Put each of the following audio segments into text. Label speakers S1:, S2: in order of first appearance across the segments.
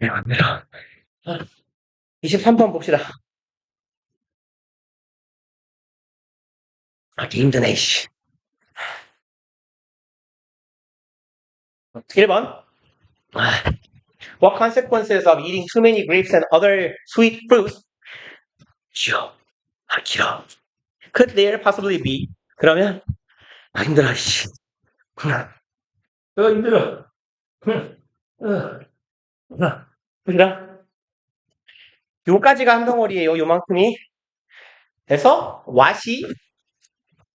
S1: 안 내려. 23번 봅시다. 힘드네, 씨. 1번. What consequences of eating too many grapes and other sweet fruits 길어. could there possibly be? 그러면 힘들어, 씨. 힘들어. 보시라. 요까지가 한 덩어리예요, 요만큼이. 그래서 what이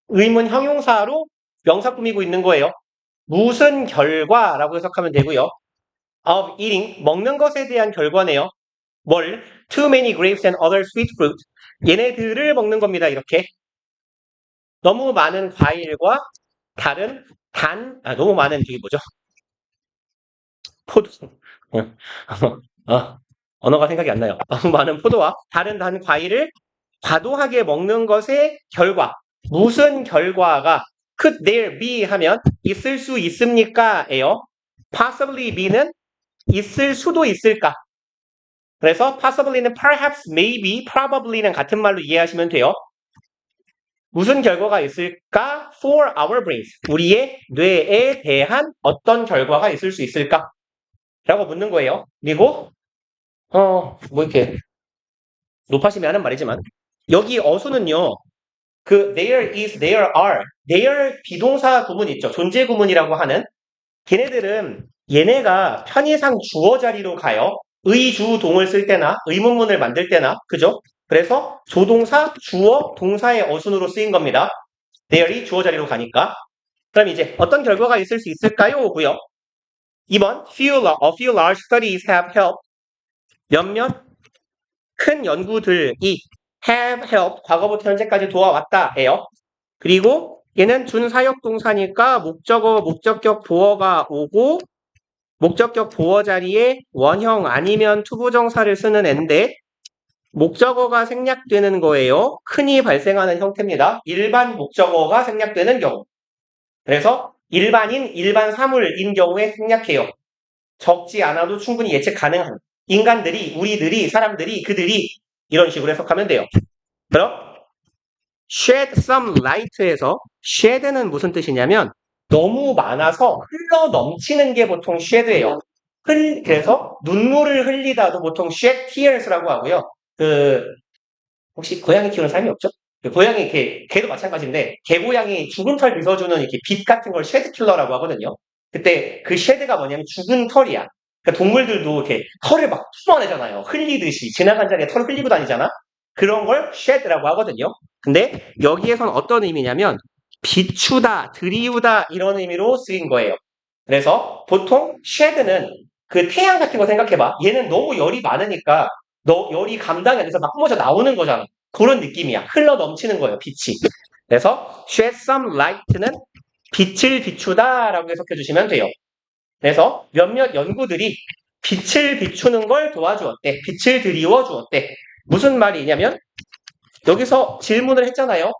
S1: 의문 형용사로 명사 꾸미고 있는 거예요. 무슨 결과라고 해석하면 되고요. of eating, 먹는 것에 대한 결과네요. 뭘? Too many grapes and other sweet fruit. 얘네들을 먹는 겁니다. 이렇게. 너무 많은 과일과 다른 너무 많은 저기 뭐죠? 포도. 언어가 생각이 안 나요. 너무 많은 포도와 다른 단 과일을 과도하게 먹는 것의 결과. 무슨 결과가 could there be 하면 있을 수 있습니까? 예요. possibly be는 있을 수도 있을까? 그래서 possibly는 perhaps, maybe, probably는 같은 말로 이해하시면 돼요. 무슨 결과가 있을까? For our brains. 우리의 뇌에 대한 어떤 결과가 있을 수 있을까? 라고 묻는 거예요. 그리고 뭐 이렇게 높아심이 하는 말이지만 여기 어수는요. 그 there is, there are. there 비동사 구문 있죠. 존재 구문이라고 하는 걔네들은 얘네가 편의상 주어 자리로 가요. 의주동을 쓸 때나 의문문을 만들 때나 그죠? 그래서 조동사, 주어, 동사의 어순으로 쓰인 겁니다. there이 주어 자리로 가니까. 그럼 이제 어떤 결과가 있을 수 있을까요? 고요. 2번 a few large studies have helped 몇몇 큰 연구들이 have helped 과거부터 현재까지 도와왔다예요. 그리고 얘는 준사역 동사니까 목적어, 목적격 보어가 오고 목적격 보어 자리에 원형 아니면 투부정사를 쓰는 앤데 목적어가 생략되는 거예요. 흔히 발생하는 형태입니다. 일반 목적어가 생략되는 경우. 그래서 일반인, 일반 사물인 경우에 생략해요. 적지 않아도 충분히 예측 가능한 인간들이, 우리들이, 사람들이, 그들이 이런 식으로 해석하면 돼요. 그럼 shed some light에서 shed는 무슨 뜻이냐면 너무 많아서 흘러 넘치는 게 보통 shed예요. 그래서 눈물을 흘리다도 보통 shed tears라고 하고요. 혹시 고양이 키우는 사람이 없죠? 고양이 개도 마찬가지인데 개고양이 죽은 털 빗어주는 이렇게 빛 같은 걸 쉐드 킬러라고 하거든요. 그때 그 쉐드가 뭐냐면 죽은 털이야. 그러니까 동물들도 이렇게 털을 막 뿜어내잖아요. 흘리듯이 지나간 자리에 털을 흘리고 다니잖아. 그런 걸 쉐드라고 하거든요. 근데 여기에선 어떤 의미냐면 비추다, 들이우다 이런 의미로 쓰인 거예요. 그래서 보통 쉐드는 그 태양 같은 거 생각해봐. 얘는 너무 열이 많으니까 열이 감당이 안 돼서 막 뿜어져 나오는 거잖아. 그런 느낌이야. 흘러 넘치는 거예요, 빛이. 그래서 shed some light는 빛을 비추다라고 해석해 주시면 돼요. 그래서 몇몇 연구들이 빛을 비추는 걸 도와주었대. 빛을 들이워 주었대. 무슨 말이냐면 여기서 질문을 했잖아요.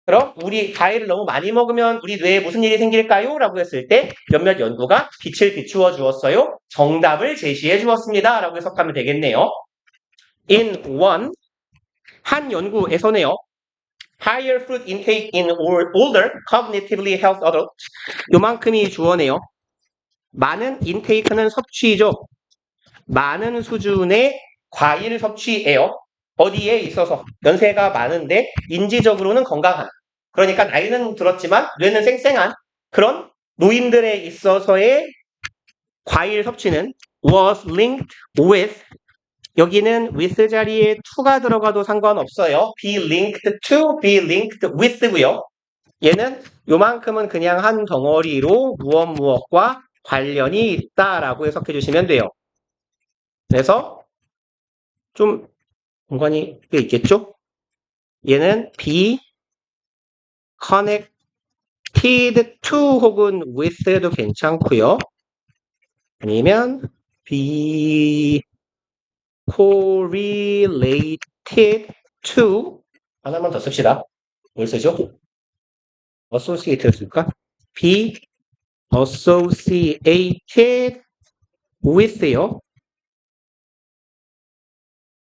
S1: 그럼 우리 과일을 너무 많이 먹으면 우리 뇌에 무슨 일이 생길까요? 라고 했을 때 몇몇 연구가 빛을 비추어 주었어요. 정답을 제시해 주었습니다. 라고 해석하면 되겠네요. In one, 한 연구에서네요. Higher fruit intake in older, cognitively healthy adults. 요만큼이 주어네요. 많은 intake는 섭취죠. 많은 수준의 과일 섭취예요. 어디에 있어서 연세가 많은데 인지적으로는 건강한. 그러니까 나이는 들었지만 뇌는 쌩쌩한 그런 노인들에 있어서의 과일 섭취는 was linked with 여기는 with 자리에 to가 들어가도 상관없어요. be linked to, be linked with고요. 얘는 요만큼은 그냥 한 덩어리로 무엇과 관련이 있다라고 해석해 주시면 돼요. 그래서 좀 공간이 꽤 있겠죠? 얘는 be connected to 혹은 with도 괜찮고요. 아니면 be correlated to 하나만 더 씁시다. 뭘 쓰죠? associated 쓸까? be associated with요.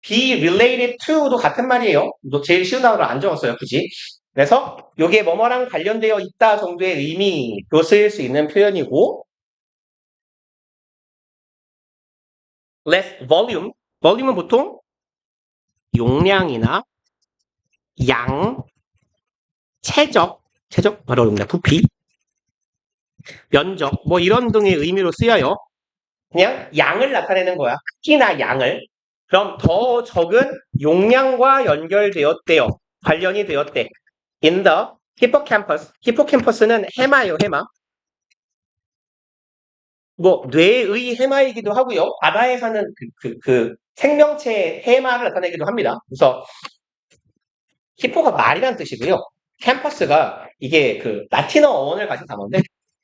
S1: be related to도 같은 말이에요. 너 제일 쉬운 단어를 안 적었어요, 굳이. 그래서 요게 뭐뭐랑 관련되어 있다 정도의 의미로 쓰일 수 있는 표현이고 less volume. volume은 보통 용량이나 양, 체적 바로 여기다 부피, 면적 뭐 이런 등의 의미로 쓰여요. 그냥 양을 나타내는 거야. 크기나 양을. 그럼 더 적은 용량과 연결되었대요. 관련이 되었대. In the hippocampus. 히포캠퍼스는 해마예요, 해마. 뭐 뇌의 해마이기도 하고요. 바다에 사는 그 생명체 해마를 나타내기도 합니다. 그래서 히포가 말이란 뜻이고요. 캠퍼스가 이게 그 라틴어 어원을 가진 단어인데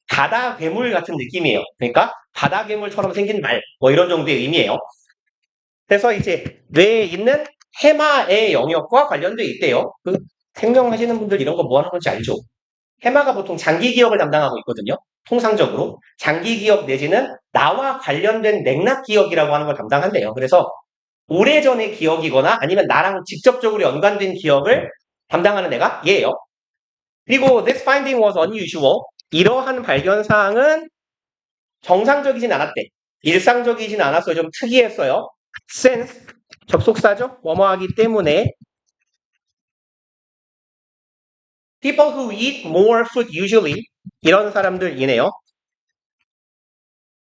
S1: 바다 괴물 같은 느낌이에요. 그러니까 바다 괴물처럼 생긴 말, 뭐 이런 정도의 의미예요. 그래서 이제 뇌에 있는 해마의 영역과 관련돼 있대요. 그 생명하시는 분들 이런 거 뭐 하는 건지 알죠? 해마가 보통 장기 기억을 담당하고 있거든요. 통상적으로 장기 기억 내지는 나와 관련된 맥락 기억이라고 하는 걸 담당한대요. 그래서 오래전의 기억이거나 아니면 나랑 직접적으로 연관된 기억을 담당하는 애가 얘예요. 그리고 this finding was unusual. 이러한 발견사항은 정상적이진 않았대. 일상적이진 않았어요. 좀 특이했어요. since 접속사죠. 뭐뭐하기 때문에 people who eat more food usually 이런 사람들이네요.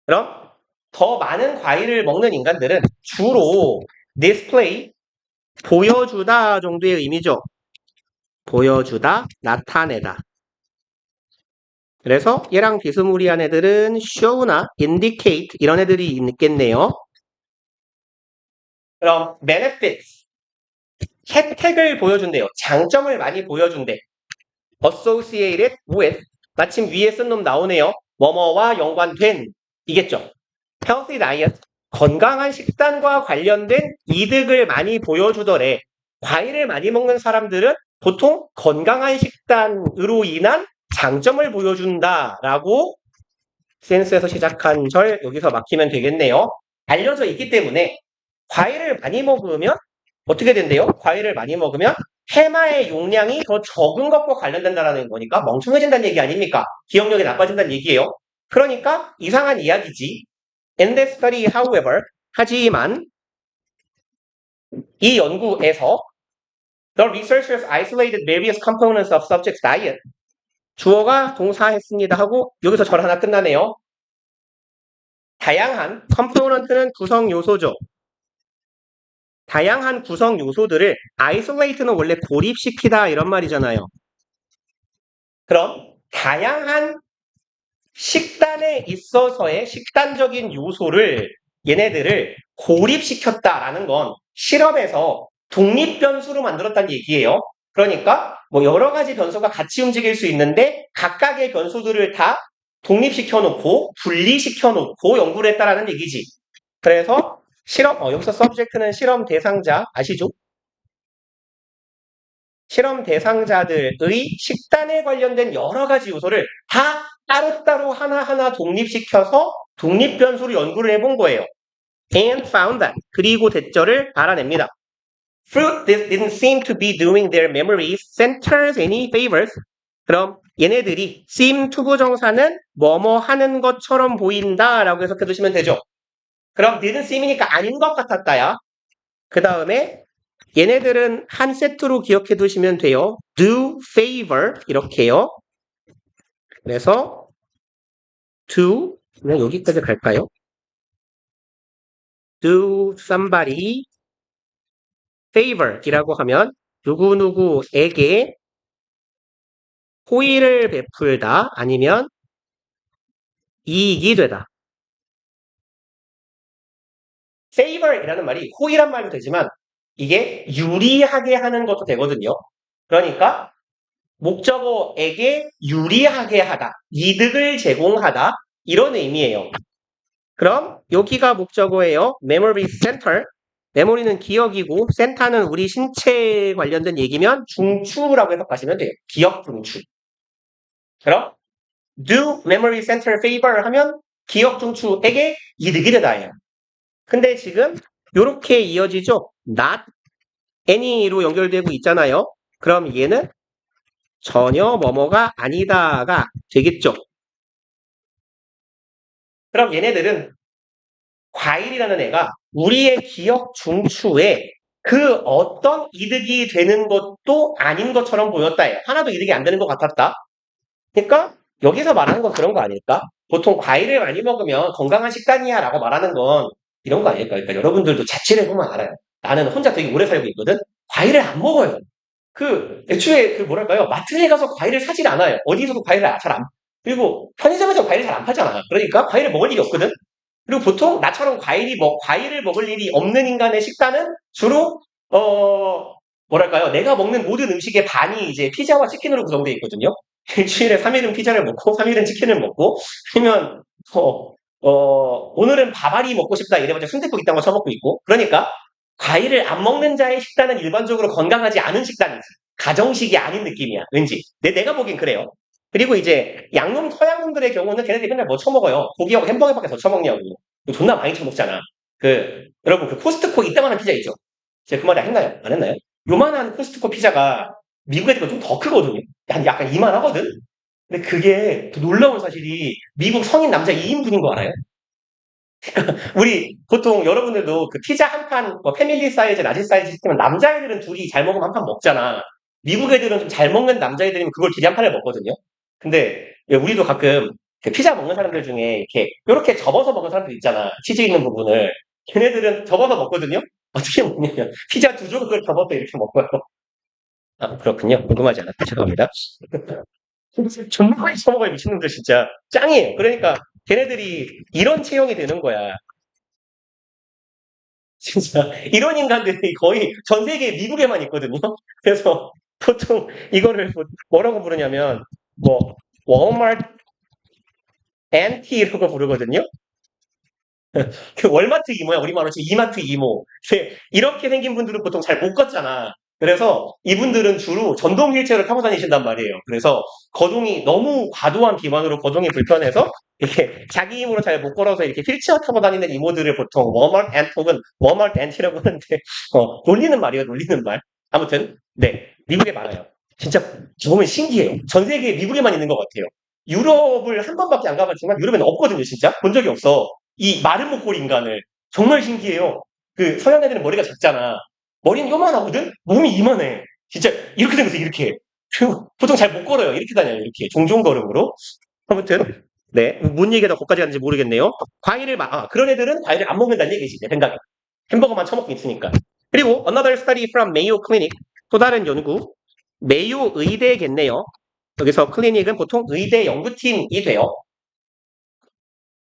S1: 그럼 더 많은 과일을 먹는 인간들은 주로 display 보여주다 정도의 의미죠. 보여주다, 나타내다. 그래서 얘랑 비스무리한 애들은 show나 indicate 이런 애들이 있겠네요. 그럼 benefits 혜택을 보여준대요. 장점을 많이 보여준대. associated with 마침 위에 쓴 놈 나오네요. 뭐뭐와 연관된 이겠죠. healthy diet 건강한 식단과 관련된 이득을 많이 보여주더래. 과일을 많이 먹는 사람들은 보통 건강한 식단으로 인한 장점을 보여준다라고 센스에서 시작한 절 여기서 막히면 되겠네요. 알려져 있기 때문에 과일을 많이 먹으면 어떻게 된대요? 과일을 많이 먹으면 해마의 용량이 더 적은 것과 관련된다는 거니까 멍청해진다는 얘기 아닙니까? 기억력이 나빠진다는 얘기예요. 그러니까 이상한 이야기지. In this study, however, 하지만 이 연구에서 the researchers isolated various components of subject's diet. 주어가 동사했습니다 하고 여기서 절 하나 끝나네요. 다양한 component는 구성 요소죠. 다양한 구성 요소들을 isolate는 원래 고립시키다 이런 말이잖아요. 그럼 다양한 식단에 있어서의 식단적인 요소를 얘네들을 고립시켰다라는 건 실험에서 독립변수로 만들었다는 얘기예요. 그러니까 뭐 여러 가지 변수가 같이 움직일 수 있는데 각각의 변수들을 다 독립시켜놓고 분리시켜놓고 연구를 했다라는 얘기지. 그래서 실험 여기서 subject는 실험 대상자 아시죠? 실험 대상자들의 식단에 관련된 여러 가지 요소를 다 따로따로 하나하나 독립시켜서 독립변수로 연구를 해본 거예요. And found that. 그리고 대절을 알아냅니다. Fruit didn't seem to be doing their memories centers any favors. 그럼 얘네들이 seem to 부정사는 뭐뭐 하는 것처럼 보인다 라고 해석해 두시면 되죠. 그럼 didn't seem이니까 아닌 것 같았다야. 그 다음에 얘네들은 한 세트로 기억해 두시면 돼요. do favor 이렇게요. 그래서 do 그냥 여기까지 갈까요? do somebody favor 이라고 하면 누구누구에게 호의를 베풀다 아니면 이익이 되다. favor 이라는 말이 호의란 말도 되지만 이게 유리하게 하는 것도 되거든요. 그러니까 목적어에게 유리하게 하다, 이득을 제공하다 이런 의미예요. 그럼 여기가 목적어예요. memory center. 메모리는 기억이고 센터는 우리 신체에 관련된 얘기면 중추라고 해석하시면 돼요. 기억 중추. 그럼 do memory center favor 하면 기억 중추에게 이득이 되다예요. 근데 지금 이렇게 이어지죠. not any로 연결되고 있잖아요. 그럼 얘는 전혀 뭐뭐가 아니다가 되겠죠. 그럼 얘네들은 과일이라는 애가 우리의 기억 중추에 그 어떤 이득이 되는 것도 아닌 것처럼 보였다. 하나도 이득이 안 되는 것 같았다. 그러니까 여기서 말하는 건 그런 거 아닐까? 보통 과일을 많이 먹으면 건강한 식단이야 라고 말하는 건 이런 거 아닐까? 그러니까 여러분들도 자취를 해보면 알아요. 나는 혼자 되게 오래 살고 있거든? 과일을 안 먹어요. 애초에 뭐랄까요? 마트에 가서 과일을 사질 않아요. 어디서도 과일을 잘 안, 그리고 편의점에서 과일을 잘 안 팔잖아. 그러니까 과일을 먹을 일이 없거든? 그리고 보통 나처럼 과일을 먹을 일이 없는 인간의 식단은 주로, 뭐랄까요? 내가 먹는 모든 음식의 반이 이제 피자와 치킨으로 구성되어 있거든요. 일주일에 3일은 피자를 먹고, 3일은 치킨을 먹고, 아니면, 오늘은 밥알이 먹고 싶다 이래봤자 순댓국 이딴 거 처먹고 있고. 그러니까, 과일을 안 먹는 자의 식단은 일반적으로 건강하지 않은 식단이지. 가정식이 아닌 느낌이야. 왠지. 내가 보기엔 그래요. 그리고 이제 양놈 서양놈들의 경우는 걔네들이 맨날 뭐 처먹어요. 고기하고 햄버거밖에 더 처먹냐고. 존나 많이 처먹잖아. 여러분 코스트코 이따만한 피자 있죠? 제가 그 말이 했나요? 안 했나요? 요만한 코스트코 피자가 미국 애들보다 좀 더 크거든요. 약간 이만하거든? 근데 그게 더 놀라운 사실이 미국 성인 남자 2인분인 거 알아요? 우리 보통 여러분들도 그 피자 한 판, 뭐 패밀리 사이즈, 라지 사이즈 시키면 남자애들은 둘이 잘 먹으면 한 판 먹잖아. 미국 애들은 좀 잘 먹는 남자애들이면 그걸 둘이 한 판을 먹거든요. 근데 우리도 가끔 그 피자 먹는 사람들 중에 이렇게 접어서 먹는 사람들 있잖아. 치즈 있는 부분을. 걔네들은 접어서 먹거든요. 어떻게 먹냐면 피자 두 조각을 접어서 이렇게 먹어요. 아, 그렇군요. 궁금하지 않았다. 죄송합니다. 존나 많이 처먹어요, 미친놈들 진짜. 짱이에요. 그러니까 걔네들이 이런 체형이 되는 거야. 진짜 이런 인간들이 거의 전 세계 미국에만 있거든요. 그래서 보통 이거를 뭐라고 부르냐면 뭐 월마트 앤티라고 부르거든요. 그 월마트 이모야. 우리말로 지금 이마트 이모. 이렇게 생긴 분들은 보통 잘 못 걷잖아. 그래서 이분들은 주로 전동 휠체어를 타고 다니신단 말이에요. 그래서 거동이 너무 과도한 비만으로 거동이 불편해서 이렇게 자기 힘으로 잘 못 걸어서 이렇게 휠체어 타고 다니는 이모들을 보통 워마트 앤 혹은 워마트 앤티라고 하는데 놀리는 말이에요. 놀리는 말. 아무튼 네 미국에 많아요. 진짜 보면 신기해요. 전 세계에 미국에만 있는 것 같아요. 유럽을 한 번밖에 안 가봤지만 유럽에는 없거든요. 진짜 본 적이 없어. 이 마른 목골 인간을. 정말 신기해요. 서양 애들은 머리가 작잖아. 머리는 요만하거든? 몸이 이만해. 진짜 이렇게 생겼어, 이렇게. 보통 잘 못 걸어요. 이렇게 다녀요, 이렇게. 종종 걸음으로. 아무튼, 네. 뭔 얘기가 더 거기까지 하는지 모르겠네요. 그런 애들은 과일을 안 먹는다는 얘기지, 내 생각에. 햄버거만 처먹고 있으니까. 그리고 another study from Mayo Clinic. 또 다른 연구. 메이오 의대겠네요. 여기서 클리닉은 보통 의대 연구팀이 돼요.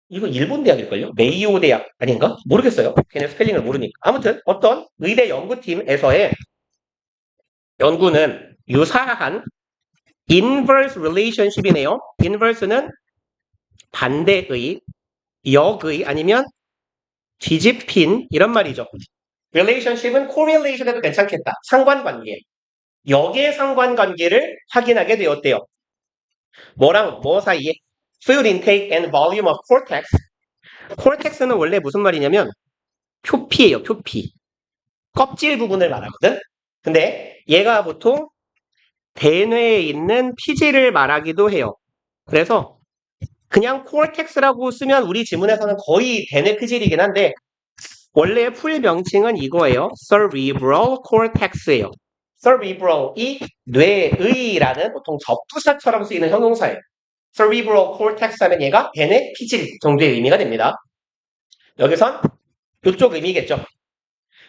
S1: 이거 일본 대학일걸요? 메이오 대학 아닌가? 모르겠어요. 걔네 스펠링을 모르니까. 아무튼 어떤 의대 연구팀에서의 연구는 유사한 inverse relationship이네요. inverse는 반대의, 역의 아니면 뒤집힌 이런 말이죠. relationship은 correlation 해도 괜찮겠다. 상관관계. 역의 상관관계를 확인하게 되었대요. 뭐랑 뭐 사이에? food intake and volume of cortex. cortex는 원래 무슨 말이냐면 표피예요, 표피. 껍질 부분을 말하거든? 근데 얘가 보통 대뇌에 있는 피지를 말하기도 해요. 그래서 그냥 cortex라고 쓰면 우리 지문에서는 거의 대뇌 피질이긴 한데 원래 풀 명칭은 이거예요. cerebral cortex예요. cerebral이 뇌의라는 보통 접두사처럼 쓰이는 형용사예요. cerebral cortex 하면 얘가 대뇌 피질 정도의 의미가 됩니다. 여기선 이쪽 의미겠죠.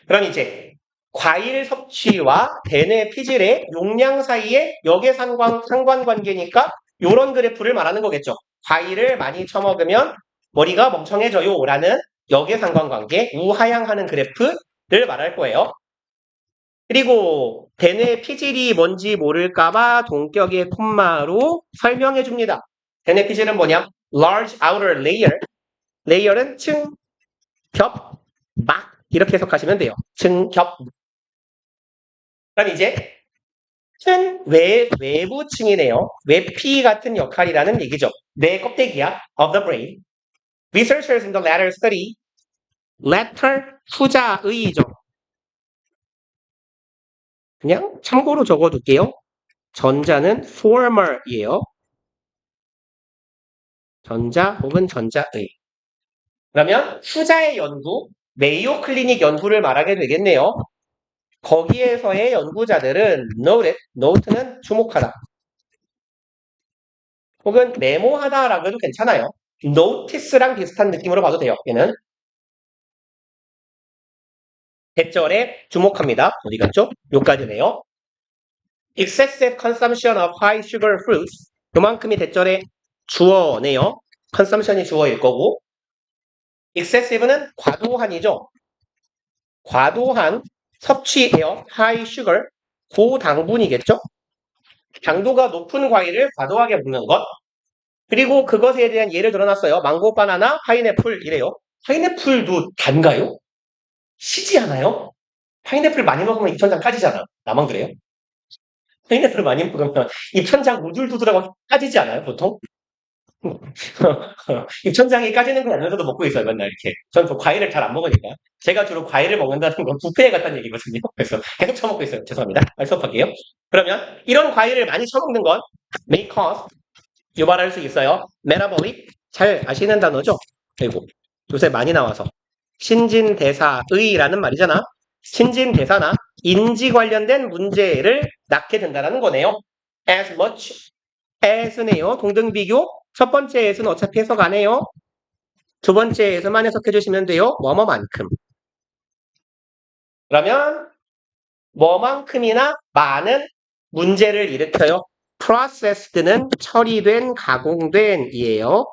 S1: 그럼 이제 과일 섭취와 대뇌 피질의 용량 사이의 역의 상관관계니까 이런 그래프를 말하는 거겠죠. 과일을 많이 처먹으면 머리가 멍청해져요 라는 역의 상관관계, 우하향하는 그래프를 말할 거예요. 그리고 대뇌 피질이 뭔지 모를까봐 동격의 콤마로 설명해 줍니다. 대뇌 피질은 뭐냐? large outer layer. layer은 층, 겹, 막 이렇게 해석하시면 돼요. 층, 겹. 그럼 이제 큰 외부층이네요. 외피 같은 역할이라는 얘기죠. 뇌 껍데기야. of the brain. Researchers in the latter study, latter 후자의죠. 그냥 참고로 적어둘게요. 전자는 former이에요. 전자 혹은 전자의. 그러면 후자의 연구, 메이오 클리닉 연구를 말하게 되겠네요. 거기에서의 연구자들은 note는 주목하다. 혹은 메모하다라고 해도 괜찮아요. notice랑 비슷한 느낌으로 봐도 돼요. 얘는 대절에 주목합니다. 어디 갔죠? 요까지네요. excessive consumption of high sugar fruits. 그만큼이 대절에 주어네요. consumption이 주어일 거고 excessive는 과도한이죠. 과도한 섭취예요. high sugar, 고당분이겠죠. 당도가 높은 과일을 과도하게 먹는 것. 그리고 그것에 대한 예를 들어놨어요. 망고, 바나나, 파인애플 이래요. 파인애플도 단가요? 시지 않아요? 파인애플 많이 먹으면 입천장 까지잖아. 나만 그래요? 파인애플 많이 먹으면 입천장 우둘두둘하고 까지지 않아요, 보통? 입천장이 까지는 건 아니면서도 먹고 있어요, 맨날 이렇게. 전 또 과일을 잘 안 먹으니까. 제가 주로 과일을 먹는다는 건 뷔페에 갔다는 얘기거든요. 그래서 계속 처먹고 있어요. 죄송합니다. 수업할게요. 그러면 이런 과일을 많이 처먹는 건 may cause, 유발할 수 있어요. metabolic, 잘 아시는 단어죠? 그리고 요새 많이 나와서 신진대사의라는 말이잖아. 신진대사나 인지 관련된 문제를 낳게 된다는 거네요. as much as네요. 동등비교. 첫 번째 as는 어차피 해석 안 해요. 두 번째 as만 해석해 주시면 돼요. 뭐뭐만큼. 그러면 뭐만큼이나 많은 문제를 일으켜요. processed는 처리된, 가공된 이에요.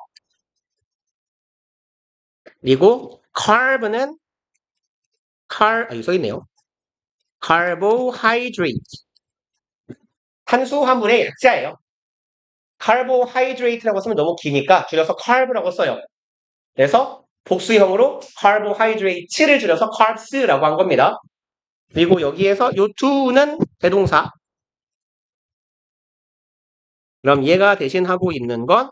S1: 그리고 carb는 여기 써있네요. carbohydrate. 탄수화물의 약자예요. carbohydrate라고 쓰면 너무 기니까 줄여서 carb라고 써요. 그래서 복수형으로 carbohydrate를 줄여서 carbs라고 한 겁니다. 그리고 여기에서 요 to는 대동사. 그럼 얘가 대신하고 있는 건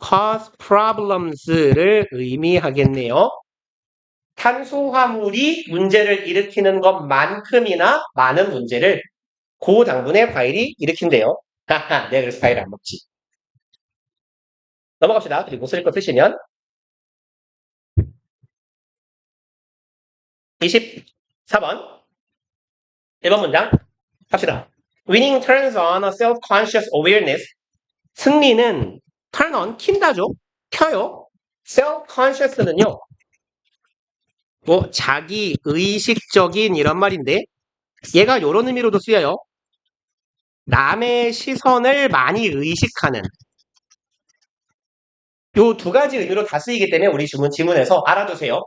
S1: cause problems를 의미하겠네요. 탄수화물이 문제를 일으키는 것만큼이나 많은 문제를 고당분의 과일이 일으킨대요. 하하, 내가 그래서 과일 안 먹지. 넘어갑시다. 그리고 쓸 거 쓰시면 24번 1번 문장 합시다. Winning turns on a self-conscious awareness. 승리는 turn on, 킨다죠. 켜요. self-conscious는요. 뭐 자기 의식적인 이런 말인데 얘가 이런 의미로도 쓰여요. 남의 시선을 많이 의식하는 요 두 가지 의미로 다 쓰이기 때문에 우리 지문에서 알아두세요.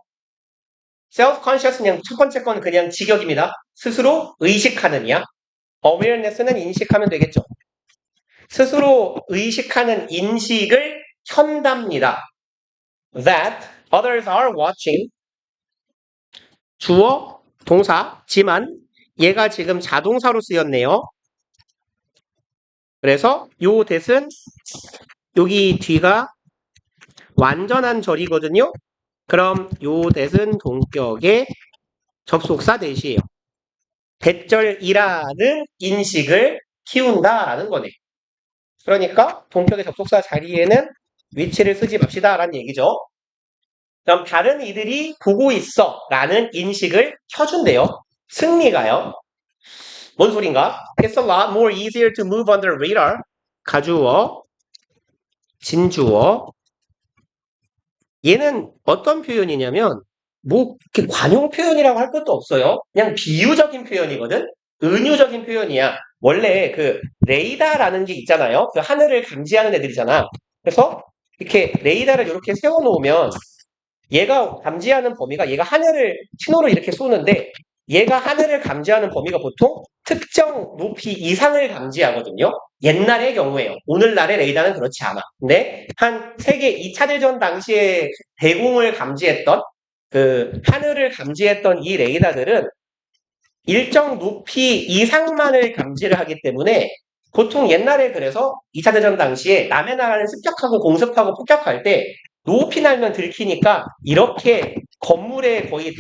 S1: self-conscious 그냥 첫 번째 건 그냥 직역입니다. 스스로 의식하느냐. awareness는 인식하면 되겠죠. 스스로 의식하는 인식을 켠답니다. That others are watching. 주어, 동사지만 얘가 지금 자동사로 쓰였네요. 그래서 요 that은 여기 뒤가 완전한 절이거든요. 그럼 요 that은 동격의 접속사 that이에요. 대절이라는 인식을 키운다라는 거네. 그러니까 동격의 접속사 자리에는 위치를 쓰지 맙시다라는 얘기죠. 그럼 다른 이들이 보고 있어 라는 인식을 켜준대요. 승리가요. 뭔 소린가? It's a lot more easier to move under radar. 가주어, 진주어. 얘는 어떤 표현이냐면 뭐 이렇게 관용 표현이라고 할 것도 없어요. 그냥 비유적인 표현이거든. 은유적인 표현이야. 원래 그 레이더라는 게 있잖아요. 그 하늘을 감지하는 애들이잖아. 그래서 이렇게 레이더를 이렇게 세워놓으면 얘가 감지하는 범위가 얘가 하늘을 신호를 이렇게 쏘는데 얘가 하늘을 감지하는 범위가 보통 특정 높이 이상을 감지하거든요. 옛날의 경우에요. 오늘날의 레이더는 그렇지 않아. 근데 한 세계 2차 대전 당시에 대공을 감지했던 그 하늘을 감지했던 이 레이더들은 일정 높이 이상만을 감지를 하기 때문에 보통 옛날에 그래서 2차 대전 당시에 남의 나라를 습격하고 공습하고 폭격할 때 높이 날면 들키니까 이렇게 건물에 거의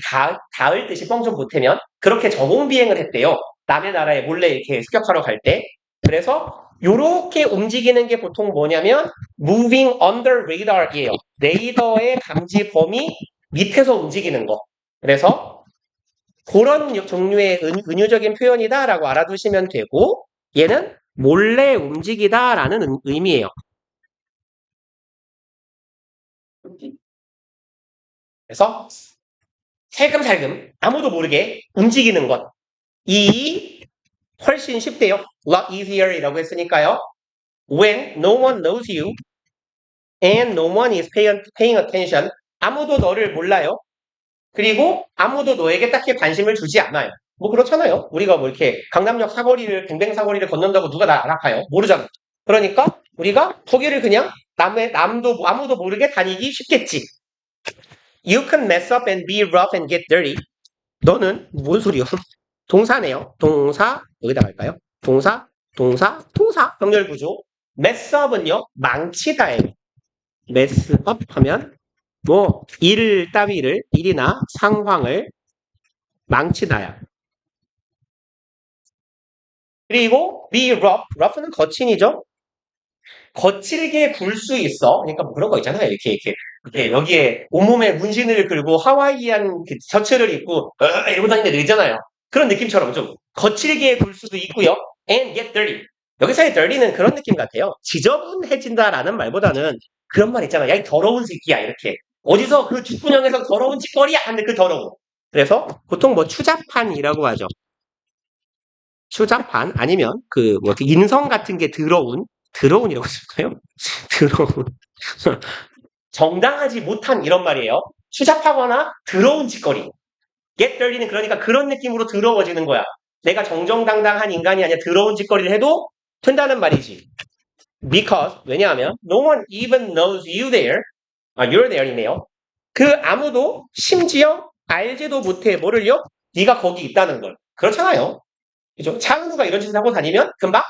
S1: 닿을 듯이 뻥 좀 보태면 그렇게 저공 비행을 했대요. 남의 나라에 몰래 이렇게 습격하러 갈 때. 그래서 요렇게 움직이는 게 보통 뭐냐면 moving under radar이에요. 레이더의 감지 범위 밑에서 움직이는 거. 그래서 그런 종류의 은유적인 표현이다라고 알아두시면 되고 얘는 몰래 움직이다라는 의미예요. 그래서 살금살금 아무도 모르게 움직이는 것. 이 훨씬 쉽대요. lot easier 이라고 했으니까요. When no one knows you and no one is paying attention. 아무도 너를 몰라요. 그리고 아무도 너에게 딱히 관심을 주지 않아요. 뭐 그렇잖아요. 우리가 뭐 이렇게 강남역 사거리를 뱅뱅 사거리를 걷는다고 누가 날 알아봐요? 모르잖아. 그러니까 우리가 거기를 그냥 남도 아무도 모르게 다니기 쉽겠지. You can mess up and be rough and get dirty. 너는 뭔 소리요? 동사네요. 동사 여기다 갈까요? 동사 병렬 구조. mess up은요 망치다예요. mess up 하면 뭐 일 따위를 일이나 상황을 망치다야. 그리고 be rough는 거친이죠. 거칠게 굴 수 있어. 그러니까 뭐 그런 거 있잖아요. 이렇게 여기에 온몸에 문신을 그리고 하와이안 그 셔츠를 입고 이러고 다니는 애 있잖아요. 그런 느낌처럼 좀 거칠게 굴 수도 있고요. And get dirty. 여기서의 dirty는 그런 느낌 같아요. 지저분해진다라는 말보다는 그런 말 있잖아요. 야, 이 더러운 새끼야. 이렇게. 어디서 그 뒷분형에서 더러운 짓거리야 하는 그 더러움. 그래서 보통 뭐 추잡한이라고 하죠. 추잡한 아니면 그 뭐 인성 같은 게 더러운이라고 쓸까요? 더러운 정당하지 못한 이런 말이에요. 추잡하거나 더러운 짓거리. get dirty는 그러니까 그런 느낌으로 더러워지는 거야. 내가 정정당당한 인간이 아니라 더러운 짓거리를 해도 된다는 말이지. Because 왜냐하면 no one even knows you there. you're there이네요. 그 아무도 심지어 알지도 못해 뭐를요? 네가 거기 있다는 걸. 그렇잖아요. 그죠? 차은우가 이런 짓을 하고 다니면 금방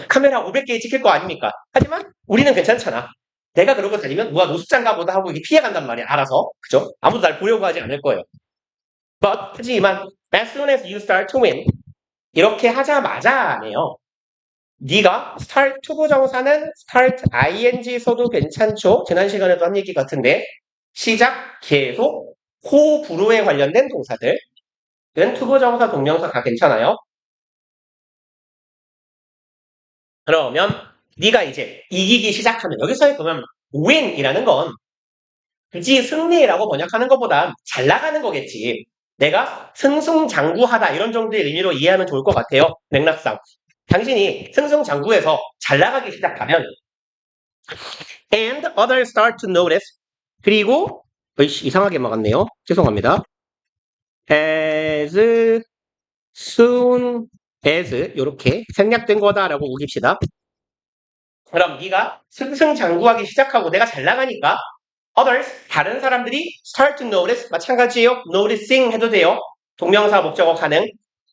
S1: 카메라 500개 찍힐 거 아닙니까? 하지만 우리는 괜찮잖아. 내가 그러고 다니면 누가 노숙장가 보다 하고 이게 피해간단 말이야. 알아서. 그죠? 아무도 날 보려고 하지 않을 거예요. But 하지만 as soon as you start to win 이렇게 하자마자네요. 네가 start 투부정사는 start ing 써도 괜찮죠? 지난 시간에도 한 얘기 같은데 시작, 계속, 호불호에 관련된 동사들 은 투부정사, 동명사 다 괜찮아요. 그러면 네가 이제 이기기 시작하면 여기서 보면 win이라는 건 굳이 승리라고 번역하는 것보단 잘 나가는 거겠지. 내가 승승장구하다 이런 정도의 의미로 이해하면 좋을 것 같아요. 맥락상. 당신이 승승장구해서 잘 나가기 시작하면 and others start to notice 그리고 이상하게 막았네요. 죄송합니다. as soon as 이렇게 생략된 거다라고 우깁시다. 그럼 네가 승승장구하기 시작하고 내가 잘 나가니까 others, 다른 사람들이 start to notice, 마찬가지예요. noticing 해도 돼요. 동명사 목적어 가능.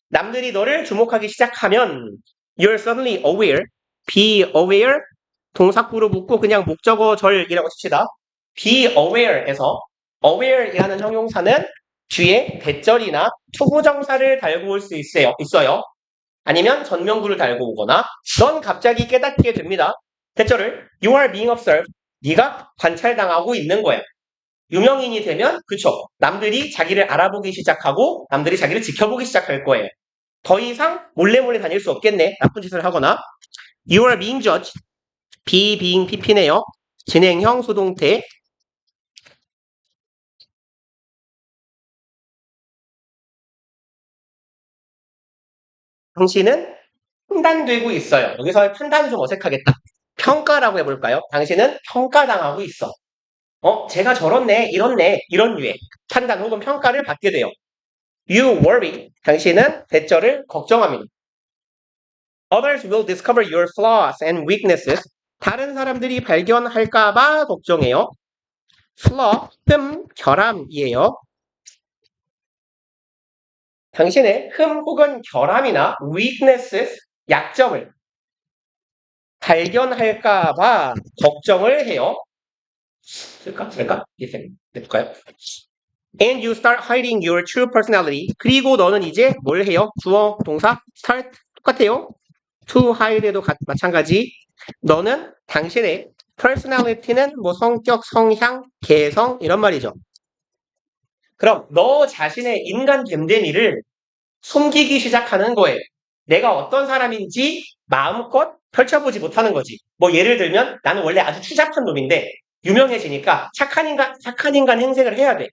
S1: 남들이 너를 주목하기 시작하면 you're suddenly aware, be aware, 동사구로 묶고 그냥 목적어 절이라고 칩시다. be aware에서 aware이라는 형용사는 뒤에 대절이나 투부정사를 달고 올 수 있어요. 아니면 전명구를 달고 오거나 넌 갑자기 깨닫게 됩니다. 대절을 you are being observed. 네가 관찰당하고 있는 거야. 유명인이 되면 그쵸. 남들이 자기를 알아보기 시작하고 남들이 자기를 지켜보기 시작할 거예요. 더 이상 몰래 다닐 수 없겠네. 나쁜 짓을 하거나 You are being judged. be being pp네요. 진행형 수동태. 당신은 판단되고 있어요. 여기서 판단은 좀 어색하겠다. 평가라고 해볼까요? 당신은 평가당하고 있어. 제가 저렇네, 이렇네, 이런 류의 판단 혹은 평가를 받게 돼요. You worry. 당신은 대절을 걱정합니다. Others will discover your flaws and weaknesses. 다른 사람들이 발견할까봐 걱정해요. flaw, 흠, 결함이에요. 당신의 흠 혹은 결함이나 weaknesses, 약점을 발견할까봐 걱정을 해요. 쓸까? 이렇게 해볼까요? And you start hiding your true personality. 그리고 너는 이제 뭘 해요? 주어, 동사, start 똑같아요. to hide도 마찬가지. 너는 당신의 personality는 뭐 성격, 성향, 개성 이런 말이죠. 그럼 너 자신의 인간 됨됨이를 숨기기 시작하는 거예요. 내가 어떤 사람인지 마음껏 펼쳐보지 못하는 거지. 뭐 예를 들면 나는 원래 아주 추잡한 놈인데 유명해지니까 착한 인간 행색을 해야 돼.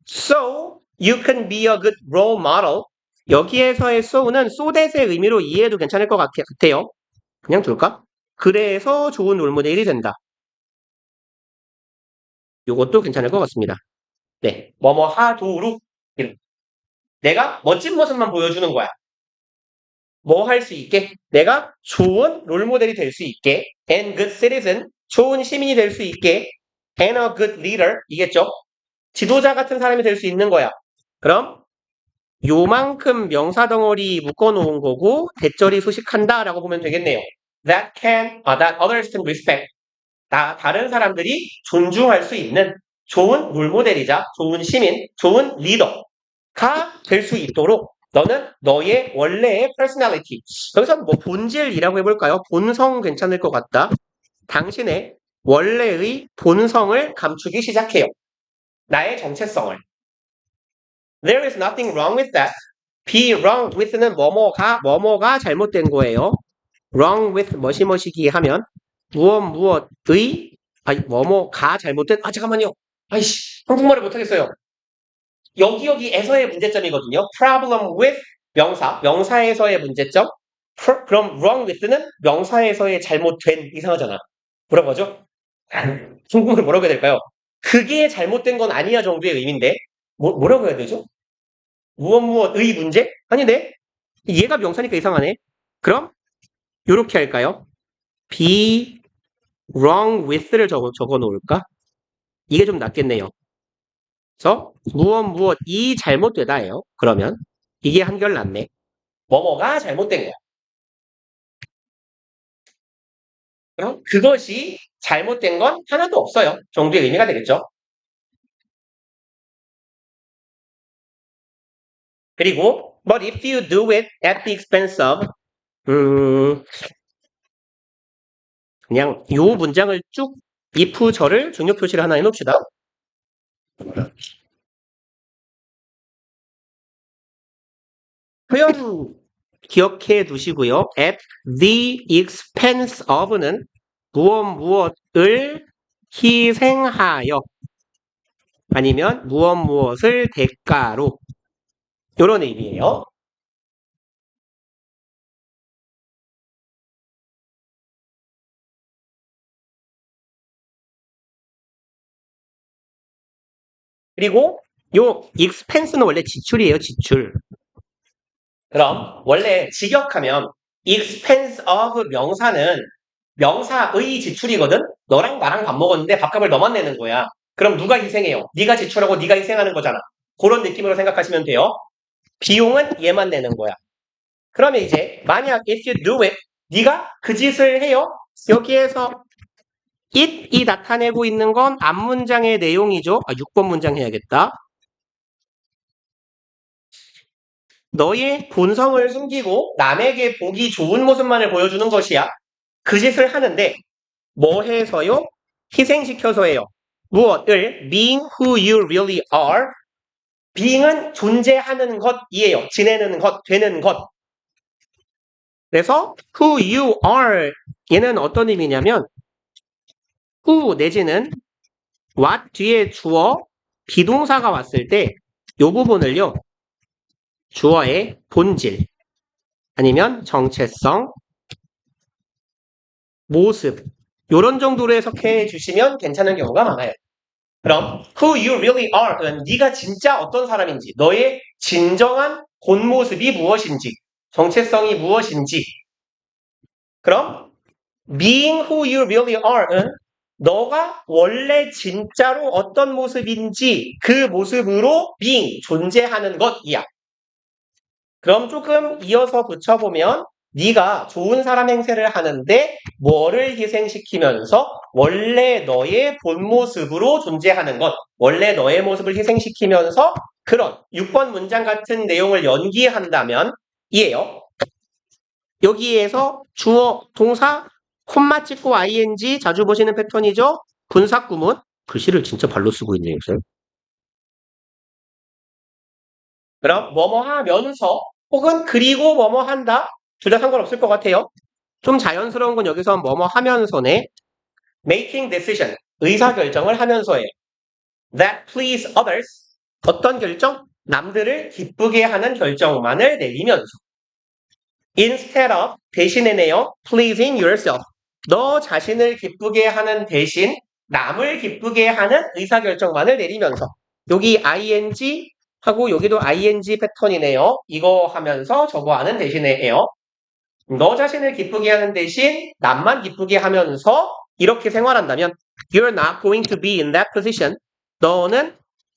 S1: So you can be a good role model. 여기에서의 so는 so that의 의미로 이해해도 괜찮을 것 같아요. 그냥 둘까? 그래서 좋은 롤모델이 된다. 요것도 괜찮을 것 같습니다. 네, 뭐뭐 하도록 내가 멋진 모습만 보여주는 거야. 뭐 할 수 있게? 내가 좋은 롤모델이 될 수 있게 and good citizen, 좋은 시민이 될 수 있게 and a good leader, 이겠죠? 지도자 같은 사람이 될 수 있는 거야. 그럼 요만큼 명사 덩어리 묶어놓은 거고 대절이 수식한다 라고 보면 되겠네요. That others can respect. 다른 사람들이 존중할 수 있는 좋은 롤모델이자 좋은 시민, 좋은 리더가 될 수 있도록 너는 너의 원래의 personality, 여기서 뭐 본질이라고 해볼까요? 본성 괜찮을 것 같다. 당신의 원래의 본성을 감추기 시작해요. 나의 정체성을. There is nothing wrong with that. Be wrong with는 뭐뭐가 잘못된 거예요. wrong with 뭐시기 하면 무엇의 뭐뭐가 잘못된 잠깐만요. 아이씨 한국말을 못하겠어요. 여기에서의 문제점이거든요. problem with 명사에서의 문제점. 그럼 wrong with는 명사에서의 잘못된. 이상하잖아. 뭐라고 하죠? 한국말 뭐라고 해야 될까요? 그게 잘못된 건 아니야 정도의 의미인데 뭐라고 해야 되죠? 무엇의 문제? 아닌데? 얘가 명사니까 이상하네. 그럼 요렇게 할까요? be wrong with를 적어 놓을까? 이게 좀 낫겠네요. 그래서 무엇이 잘못되다예요. 그러면 이게 한결 낫네. 뭐뭐가 잘못된 거야. 그럼 그것이 잘못된 건 하나도 없어요. 정도의 의미가 되겠죠. 그리고 but if you do it at the expense of 그냥 요 문장을 쭉 if 절을 중요 표시를 하나 해놓읍시다. 표현 기억해 두시고요. at the expense of는 무엇을 희생하여 아니면 무엇을 대가로 이런 의미예요. 그리고 요 expense는 원래 지출이에요. 지출. 그럼 원래 직역하면 expense of 명사는 명사의 지출이거든. 너랑 나랑 밥 먹었는데 밥값을 너만 내는 거야. 그럼 누가 희생해요? 네가 지출하고 네가 희생하는 거잖아. 그런 느낌으로 생각하시면 돼요. 비용은 얘만 내는 거야. 그러면 이제 만약 if you do it, 네가 그 짓을 해요. 여기에서 it이 나타내고 있는 건 앞문장의 내용이죠. 6번 문장 해야겠다. 너의 본성을 숨기고 남에게 보기 좋은 모습만을 보여주는 것이야. 그 짓을 하는데 뭐 해서요? 희생시켜서 해요. 무엇을? being who you really are. being은 존재하는 것이에요. 지내는 것, 되는 것. 그래서 who you are 얘는 어떤 의미냐면 who 내지는 what 뒤에 주어 비동사가 왔을 때 이 부분을요. 주어의 본질 아니면 정체성, 모습 이런 정도로 해석해 주시면 괜찮은 경우가 많아요. 그럼 who you really are는 네가 진짜 어떤 사람인지, 너의 진정한 본 모습이 무엇인지, 정체성이 무엇인지. 그럼 being who you really are는 너가 원래 진짜로 어떤 모습인지 그 모습으로 being, 존재하는 것이야. 그럼 조금 이어서 붙여보면 네가 좋은 사람 행세를 하는데 뭐를 희생시키면서 원래 너의 본 모습으로 존재하는 것, 원래 너의 모습을 희생시키면서 그런 6번 문장 같은 내용을 연기한다면 이에요. 여기에서 주어, 동사, 콤마 찍고 ing 자주 보시는 패턴이죠. 분사구문. 글씨를 진짜 발로 쓰고 있네요. 그럼 뭐뭐 하면서 혹은 그리고 뭐뭐 한다. 둘 다 상관없을 것 같아요. 좀 자연스러운 건 여기서 뭐뭐 하면서네. making decision. 의사결정을 하면서예요. that please others. 어떤 결정? 남들을 기쁘게 하는 결정만을 내리면서. instead of 대신에네요. pleasing yourself. 너 자신을 기쁘게 하는 대신 남을 기쁘게 하는 의사결정만을 내리면서. 여기 ing 하고 여기도 ing 패턴이네요. 이거 하면서 저거 하는 대신에요. 너 자신을 기쁘게 하는 대신 남만 기쁘게 하면서 이렇게 생활한다면 You're not going to be in that position. 너는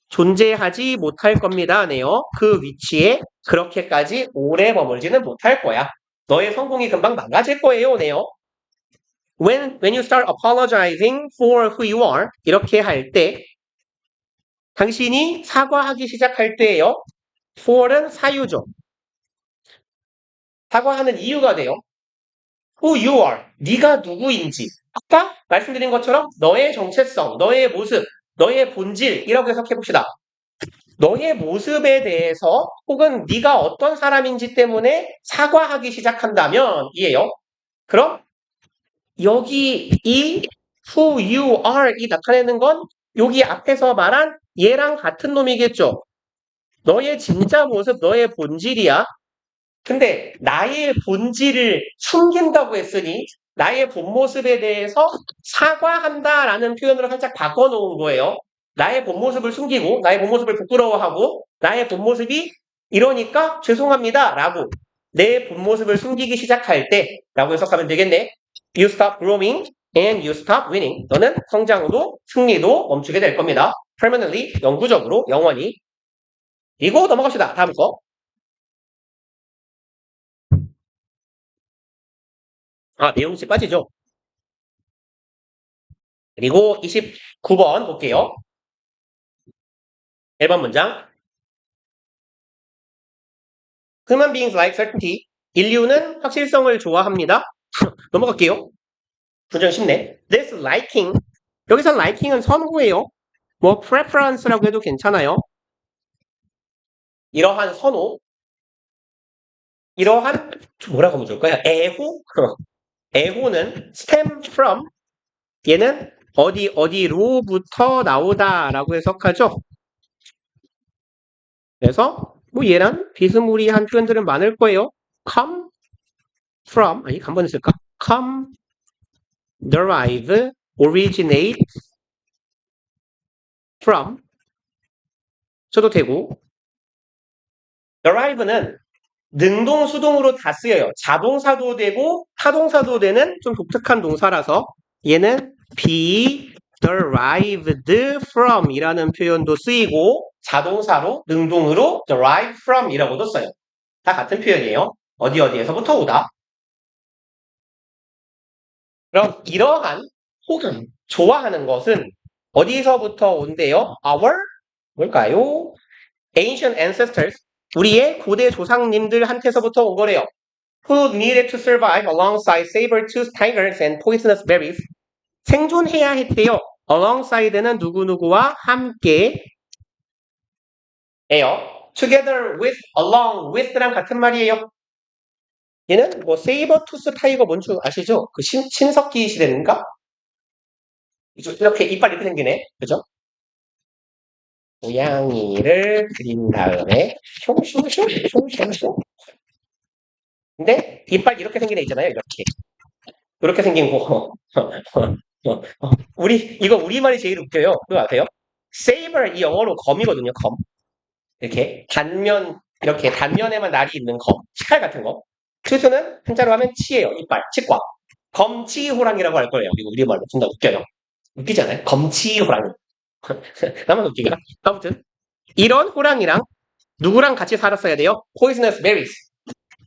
S1: 존재하지 못할 겁니다. 네요. 그 위치에 그렇게까지 오래 머물지는 못할 거야. 너의 성공이 금방 망가질 거예요. 네요. When you start apologizing for who you are 이렇게 할 때 당신이 사과하기 시작할 때예요. for은 사유죠. 사과하는 이유가 돼요. Who you are. 네가 누구인지. 아까 말씀드린 것처럼 너의 정체성, 너의 모습, 너의 본질이라고 해석해 봅시다. 너의 모습에 대해서 혹은 네가 어떤 사람인지 때문에 사과하기 시작한다면 이에요. 그럼 여기 이 who you are 이 나타내는 건 여기 앞에서 말한 얘랑 같은 놈이겠죠. 너의 진짜 모습, 너의 본질이야. 근데 나의 본질을 숨긴다고 했으니 나의 본 모습에 대해서 사과한다라는 표현으로 살짝 바꿔놓은 거예요. 나의 본 모습을 숨기고 나의 본 모습을 부끄러워하고 나의 본 모습이 이러니까 죄송합니다 라고 내 본 모습을 숨기기 시작할 때 라고 해석하면 되겠네. You stop growing and you stop winning. 너는 성장도 승리도 멈추게 될 겁니다. Permanently, 영구적으로, 영원히. 그리고 넘어갑시다. 다음 거. 내용지 빠지죠. 그리고 29번 볼게요. 1번 문장. Human beings like certainty. 인류는 확실성을 좋아합니다. 넘어갈게요. 문장 쉽네. This liking. 여기서 liking은 선호예요. 뭐 preference라고 해도 괜찮아요. 이러한 선호. 이러한 뭐라고 하면 좋을까요? 애호? 애호는 stem from. 얘는 어디로부터 나오다라고 해석하죠. 그래서 뭐 얘랑 비스무리한 표현들은 많을 거예요. come from 아니 한 번 쓸까? come, derive, originate from 써도 되고 derive는 능동, 수동으로 다 쓰여요. 자동사도 되고 타동사도 되는 좀 독특한 동사라서 얘는 be derived from 이라는 표현도 쓰이고 자동사로 능동으로 derive from 이라고도 써요. 다 같은 표현이에요. 어디에서부터 오다. 그럼 이러한 혹은 좋아하는 것은 어디서부터 온대요? Our 뭘까요? Ancient ancestors 우리의 고대 조상님들한테서부터 온 거래요. Who needed to survive alongside saber-toothed tigers and poisonous berries. 생존해야 했대요. alongside는 누구누구와 함께 예요. together with, along with랑 같은 말이에요. 얘는 뭐 saber-tooth tiger 뭔지 아시죠? 그 신석기 시대인가? 이렇게 이빨 이렇게 생기네. 그죠? 고양이를 그린 다음에 숑숑숑숑숑 근데 이빨 이렇게 생긴 애 있잖아요. 이렇게 생긴 거. 이거 우리말이 제일 웃겨요. 그거 아세요? saber 이 영어로 검이거든요. 검. 이렇게 단면에만 날이 있는 검. 치칼 같은 거. 투수는 한자로 하면 치예요. 이빨. 치과. 검치호랑이라고 할 거예요. 이거 우리말로. 존나 웃겨요. 웃기지 않아요? 검치호랑이. 나만 웃기가? 아무튼 이런 호랑이랑 누구랑 같이 살았어야 돼요? poisonous berries.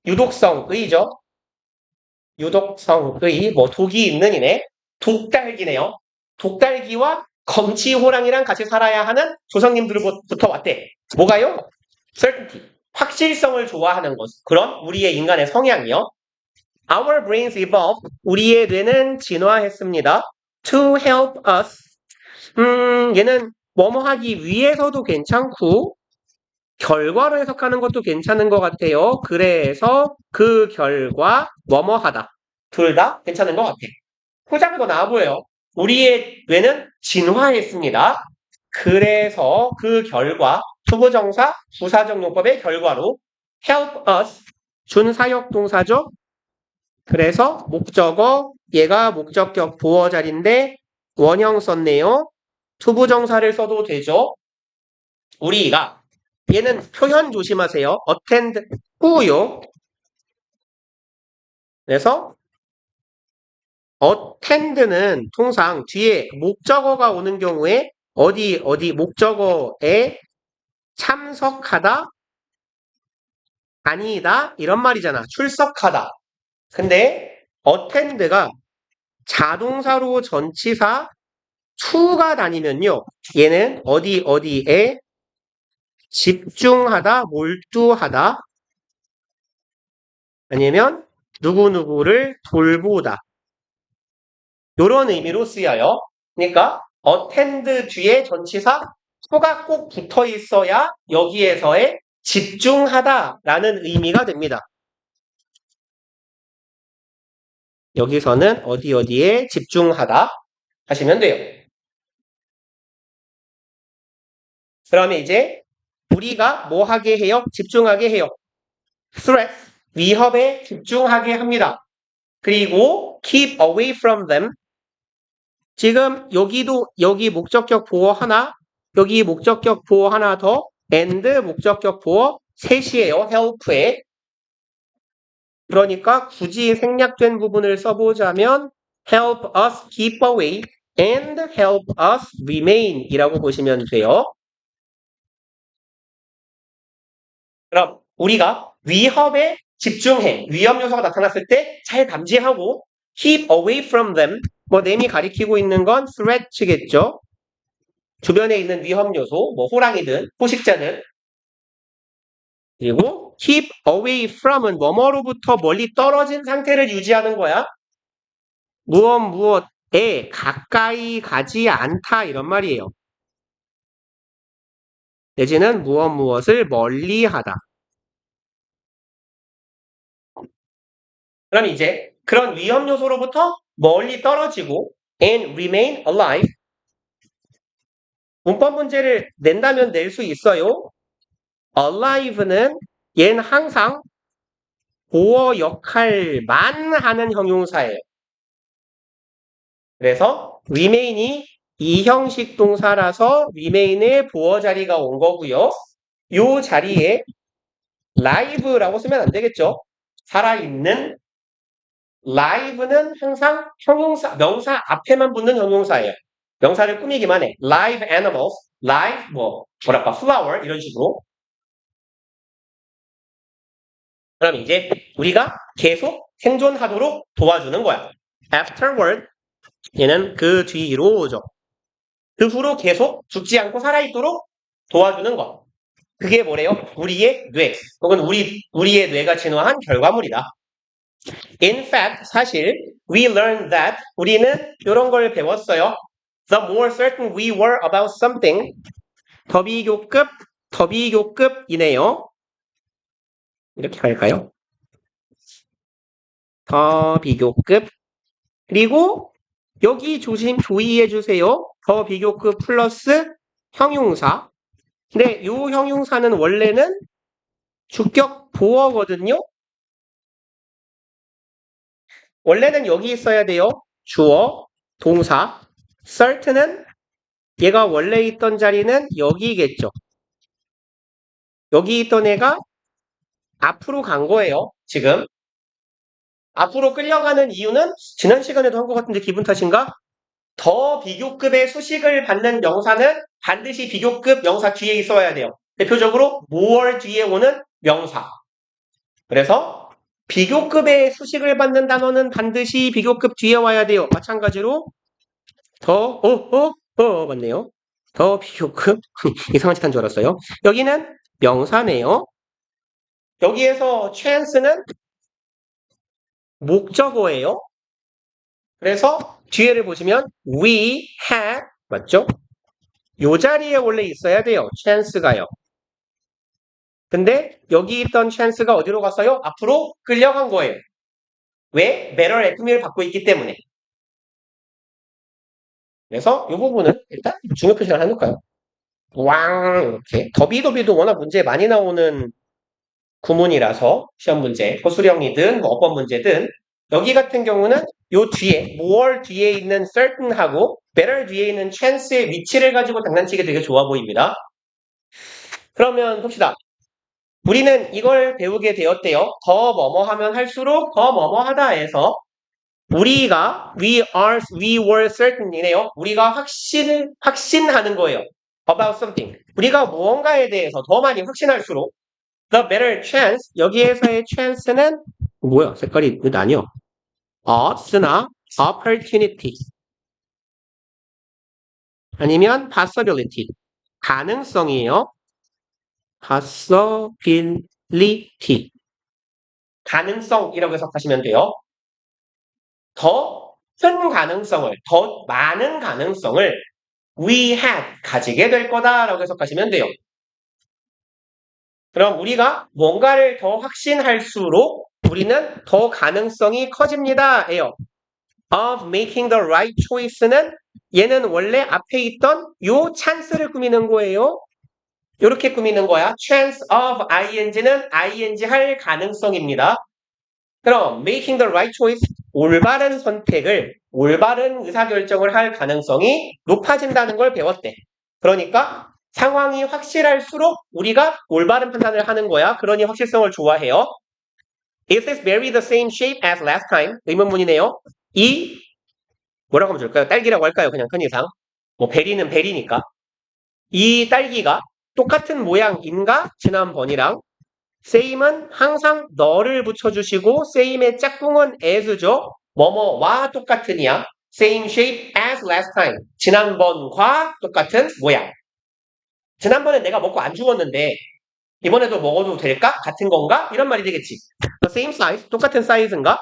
S1: 유독성 의죠. 유독성의 뭐 독이 있는 이네 독달기네요. 독달기와 검치호랑이랑 같이 살아야 하는 조상님들부터 왔대. 뭐가요? certainty. 확실성을 좋아하는 것. 그런 우리의 인간의 성향이요. Our brains evolved. 우리의 뇌는 진화했습니다. To help us. 얘는 뭐뭐 하기 위해서도 괜찮고 결과로 해석하는 것도 괜찮은 것 같아요. 그래서 그 결과 뭐뭐 하다. 둘 다 괜찮은 것 같아. 포장이 더 나아 보여요. 우리의 뇌는 진화했습니다. 그래서 그 결과 투부정사 부사적 용법의 결과로 help us 준사역 동사죠. 그래서 목적어 얘가 목적격 보어 자리인데 원형 썼네요. 투부정사를 써도 되죠. 우리가 얘는 표현 조심하세요. attend 후요. 그래서 attend는 통상 뒤에 목적어가 오는 경우에 어디 목적어에 참석하다 아니다 이런 말이잖아. 출석하다. 근데 attend가 자동사로 전치사 to가 다니면요. 얘는 어디에 집중하다, 몰두하다 아니면 누구누구를 돌보다 이런 의미로 쓰여요. 그러니까 attend 뒤에 전치사 to가 꼭 붙어 있어야 여기에서의 집중하다라는 의미가 됩니다. 여기서는 어디에 집중하다 하시면 돼요. 그러면 이제 우리가 뭐 하게 해요? 집중하게 해요. threat, 위협에 집중하게 합니다. 그리고 keep away from them. 지금 여기 목적격 보어 하나, 여기 목적격 보어 하나 더, and 목적격 보어 셋이에요. help에. 그러니까 굳이 생략된 부분을 써보자면 help us keep away and help us remain 이라고 보시면 돼요. 그럼 우리가 위협에 집중해. 위험 요소가 나타났을 때 잘 감지하고 keep away from them. 뭐 램이 가리키고 있는 건 threat겠죠. 주변에 있는 위험 요소, 뭐 호랑이든 포식자든. 그리고 keep away from은 뭐뭐로부터 멀리 떨어진 상태를 유지하는 거야. 무엇에 가까이 가지 않다 이런 말이에요. 내지는 무엇을 멀리하다. 그럼 이제 그런 위험 요소로부터 멀리 떨어지고 and remain alive. 문법 문제를 낸다면 낼 수 있어요. alive는 얘는 항상 보어 역할만 하는 형용사예요. 그래서 remain이 이형식 동사라서 remain의 보어 자리가 온 거고요. 이 자리에 live라고 쓰면 안 되겠죠. 살아있는 live는 항상 형용사, 명사 앞에만 붙는 형용사예요. 명사를 꾸미기만 해. live animals, live 뭐랄까 flower 이런 식으로. 그럼 이제 우리가 계속 생존하도록 도와주는 거야. afterward 얘는 그 뒤로 오죠. 그 후로 계속 죽지 않고 살아있도록 도와주는 것. 그게 뭐래요? 우리의 뇌 혹은 우리의 뇌가 진화한 결과물이다. In fact, 사실 we learned that 우리는 이런 걸 배웠어요. The more certain we were about something 더 비교급이네요. 이렇게 갈까요? 더 비교급 그리고 여기 조의해 주세요. 더 비교급 플러스 형용사. 근데 이 형용사는 원래는 주격 보어거든요. 원래는 여기 있어야 돼요. 주어, 동사. certain은 얘가 원래 있던 자리는 여기겠죠. 여기 있던 애가 앞으로 간 거예요. 지금. 앞으로 끌려가는 이유는 지난 시간에도 한 것 같은데 기분 탓인가? 더 비교급의 수식을 받는 명사는 반드시 비교급 명사 뒤에 있어야 돼요. 대표적으로 more 뒤에 오는 명사. 그래서 비교급의 수식을 받는 단어는 반드시 비교급 뒤에 와야 돼요. 마찬가지로 맞네요. 더 비교급 이상한 짓 한 줄 알았어요. 여기는 명사네요. 여기에서 chance는 목적어예요. 그래서 뒤에를 보시면 we had 맞죠? 요 자리에 원래 있어야 돼요. chance가요. 근데 여기 있던 chance가 어디로 갔어요? 앞으로 끌려간 거예요. 왜? better FM을 받고 있기 때문에. 그래서 이 부분은 일단 중요 표시를 해놓을까요? 왕 이렇게 더비더비도 워낙 문제 많이 나오는 구문이라서 시험 문제, 호수령이든 뭐 어법 문제든 여기 같은 경우는 요 뒤에 more 뒤에 있는 certain하고 better 뒤에 있는 chance의 위치를 가지고 장난치기 되게 좋아 보입니다. 그러면 봅시다. 우리는 이걸 배우게 되었대요. 더 뭐뭐 하면 할수록 더 뭐뭐 하다 해서 우리가 we were certain이네요. 우리가 확신하는 거예요. about something. 우리가 무언가에 대해서 더 많이 확신할수록 the better chance 여기에서의 chance는 뭐야? 색깔이 아니요. odds나 opportunity 아니면 possibility 가능성이에요. possibility 가능성이라고 해석하시면 돼요. 더 큰 가능성을, 더 많은 가능성을 we had 가지게 될 거다라고 해석하시면 돼요. 그럼 우리가 뭔가를 더 확신할수록 우리는 더 가능성이 커집니다예요. of making the right choice는 얘는 원래 앞에 있던 요 찬스를 꾸미는 거예요. 이렇게 꾸미는 거야. chance of ing는 ing 할 가능성입니다. 그럼 making the right choice 올바른 선택을 올바른 의사결정을 할 가능성이 높아진다는 걸 배웠대. 그러니까 상황이 확실할수록 우리가 올바른 판단을 하는 거야. 그러니 확실성을 좋아해요. Is this berry the same shape as last time? 의문문이네요. 이 뭐라고 하면 좋을까요? 딸기라고 할까요? 그냥 흔히상. 뭐 베리는 베리니까. 이 딸기가 똑같은 모양인가? 지난번이랑. same은 항상 너를 붙여주시고 same의 짝꿍은 as죠. 뭐뭐와 똑같으냐. same shape as last time. 지난번과 똑같은 모양. 지난번에 내가 먹고 안 죽었는데 이번에도 먹어도 될까? 같은 건가? 이런 말이 되겠지. The same size, 똑같은 사이즈인가?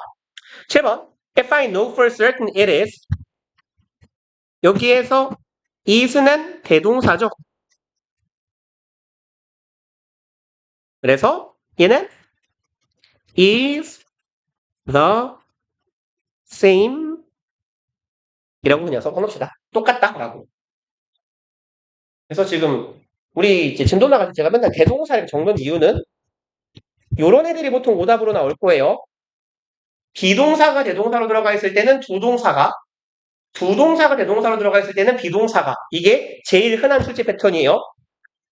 S1: 7번. If I know for certain it is. 여기에서 is는 대동사죠. 그래서 얘는 is the same 이라고 그냥 써놓읍시다. 똑같다라고. 그래서 지금 우리 이제 진도 나갈 때 제가 맨날 대동사를 적는 이유는 요런 애들이 보통 오답으로 나올 거예요. 비동사가 대동사로 들어가 있을 때는 두 동사가 대동사로 들어가 있을 때는 비동사가 이게 제일 흔한 출제 패턴이에요.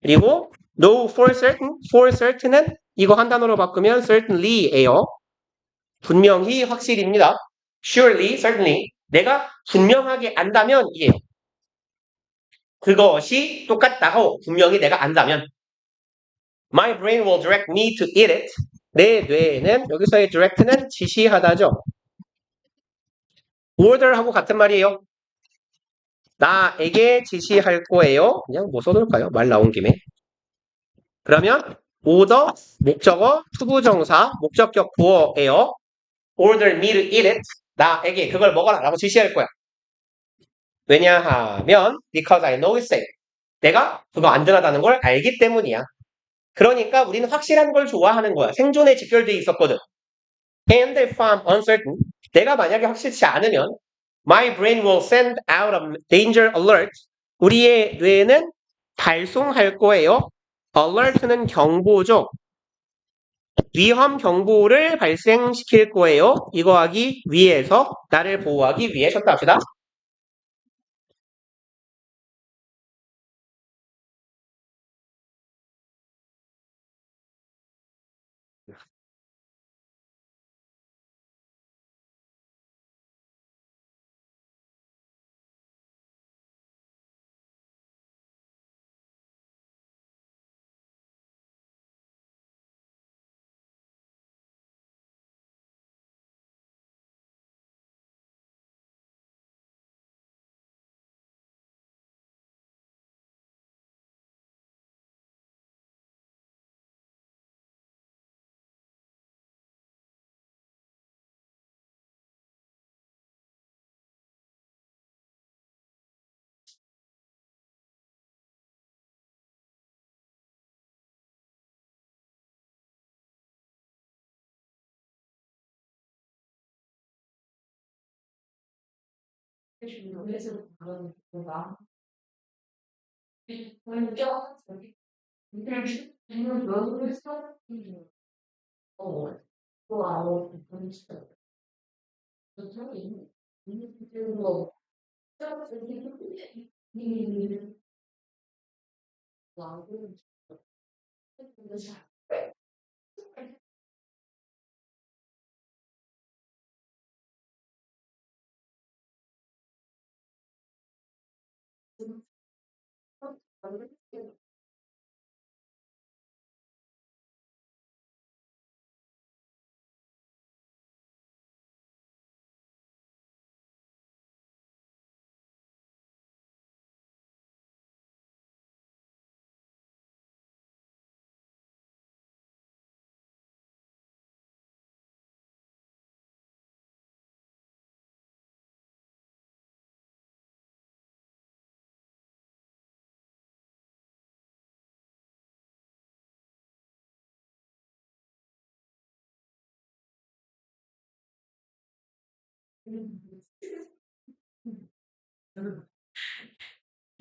S1: 그리고 know for certain은 이거 한 단어로 바꾸면 certainly예요. 분명히 확실입니다. surely, certainly 내가 분명하게 안다면 이에요. 그것이 똑같다고 분명히 내가 안다면 My brain will direct me to eat it. 내 뇌는 여기서의 direct는 지시하다죠. order하고 같은 말이에요. 나에게 지시할 거예요. 그냥 뭐 써놓을까요? 말 나온 김에. 그러면 order, 목적어, 투부정사, 목적격 구어예요. order me to eat it. 나에게 그걸 먹어라 라고 지시할 거야. 왜냐하면 because I know it's safe. 내가 그거 안전하다는 걸 알기 때문이야. 그러니까 우리는 확실한 걸 좋아하는 거야. 생존에 직결되어 있었거든. And if I'm uncertain, 내가 만약에 확실치 않으면 my brain will send out a danger alert. 우리의 뇌는 발송할 거예요. alert는 경보죠. 위험 경보를 발생시킬 거예요. 이거 하기 위해서 나를 보호하기 위해 셨다 합시다.
S2: 그래서 그런 거가 먼저 저기 이런 면을 써 또 아무 분수 뭐 저기 이 와고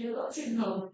S2: 이렇게 나오는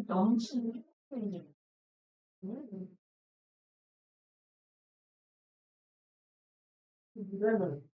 S2: 넘치는 이거는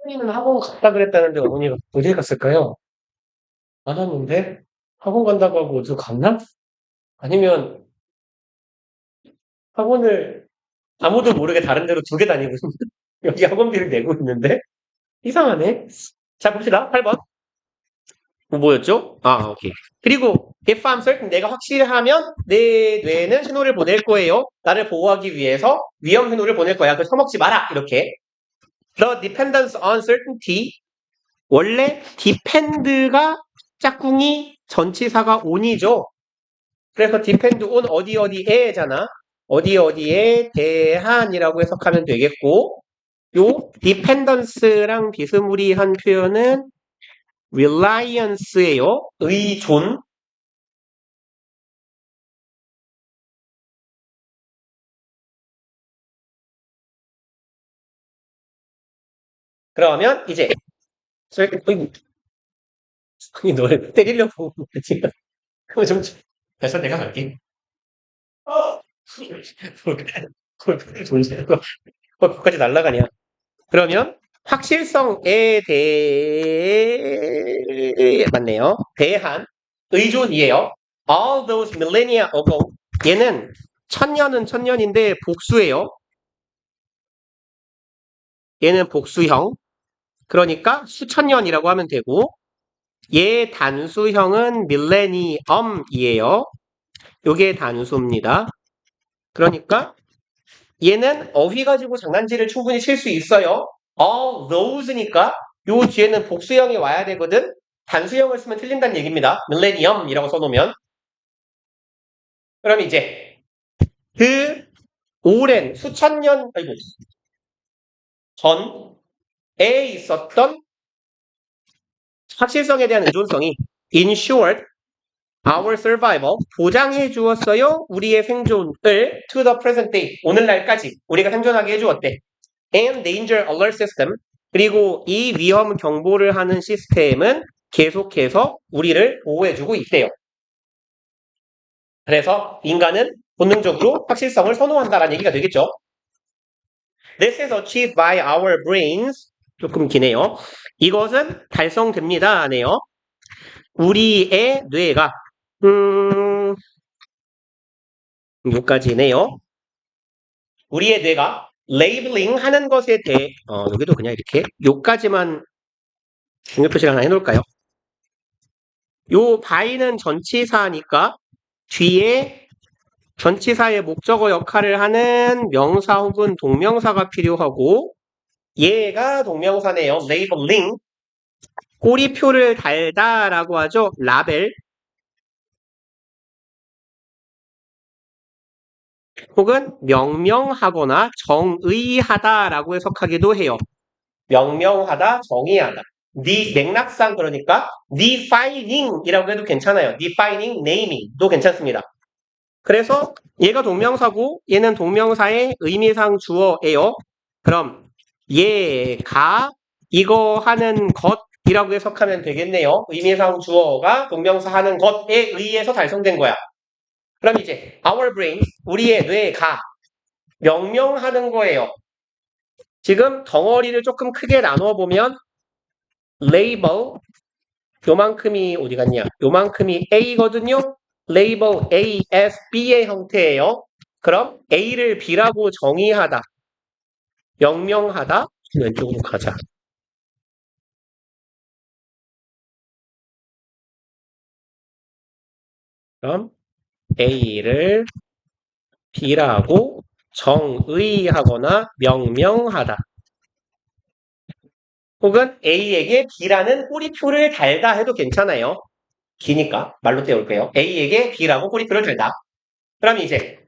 S1: 어머니는 학원 갔다 그랬다는데 어머니가 어디 갔을까요? 안 왔는데? 학원 간다고 하고 어디서 갔나? 아니면 학원을 아무도 모르게 다른 데로 두 개 다니고 있는데 여기 학원비를 내고 있는데? 이상하네. 자, 봅시다. 8번. 뭐였죠? 아, 오케이. 그리고 if I'm certain 내가 확실하면 내 뇌는 신호를 보낼 거예요. 나를 보호하기 위해서 위험 신호를 보낼 거야. 그래서 처먹지 마라. 이렇게. The dependence on certainty. 원래 depend가 짝꿍이 전치사가 on이죠. 그래서 depend on 어디 어디에잖아. 어디 어디에 대한이라고 해석하면 되겠고 요 dependence랑 비스무리한 표현은 reliance예요. 의존. 그러면 이제 어이구, 이 노래 때리려고 지금 그거 좀 그래서 내가 갈게. 골프를 돌리고 거기까지 날아가냐. 그러면 확실성에 대해 맞네요. 대한 의존이에요. All those millennia ago. 얘는 천년은 천년인데 복수예요. 얘는 복수형. 그러니까 수천 년이라고 하면 되고 얘 단수형은 밀레니엄이에요. 요게 단수입니다. 그러니까 얘는 어휘 가지고 장난질을 충분히 칠 수 있어요. All those니까 요 뒤에는 복수형이 와야 되거든. 단수형을 쓰면 틀린다는 얘기입니다. 밀레니엄이라고 써놓으면. 그럼 이제 그 오랜 수천 년 아이고 전에 있었던 확실성에 대한 의존성이 ensured our survival 보장해 주었어요. 우리의 생존을 to the present day 오늘날까지 우리가 생존하게 해주었대. And danger alert system 그리고 이 위험 경보를 하는 시스템은 계속해서 우리를 보호해주고 있대요. 그래서 인간은 본능적으로 확실성을 선호한다라는 얘기가 되겠죠. This is achieved by our brains. 조금 기네요. 이것은 달성됩니다. 네요. 우리의 뇌가 여기까지네요. 우리의 뇌가 레이블링 하는 것에 대해 여기도 그냥 이렇게 요까지만 중요 표시를 하나 해놓을까요? 요 by는 전치사니까 뒤에 전치사의 목적어 역할을 하는 명사 혹은 동명사가 필요하고 얘가 동명사네요. 레이블링 꼬리표를 달다라고 하죠. 라벨 혹은 명명하거나 정의하다라고 해석하기도 해요. 명명하다, 정의하다. 맥락상 그러니까 defining이라고 해도 괜찮아요. defining, naming도 괜찮습니다. 그래서 얘가 동명사고 얘는 동명사의 의미상 주어예요. 그럼 얘가 이거 하는 것이라고 해석하면 되겠네요. 의미상 주어가 동명사 하는 것에 의해서 달성된 거야. 그럼 이제 our brain, 우리의 뇌가 명명하는 거예요. 지금 덩어리를 조금 크게 나누어 보면 label 요만큼이 어디 갔냐? 요만큼이 A거든요. label A, S, B의 형태예요. 그럼 A를 B라고 정의하다, 명명하다. 왼쪽으로 가자. 그럼 A를 B라고 정의하거나 명명하다. 혹은 A에게 B라는 꼬리표를 달다 해도 괜찮아요. 기니까 말로 때울게요. A에게 B라고 꼬리표를 달다. 그럼 이제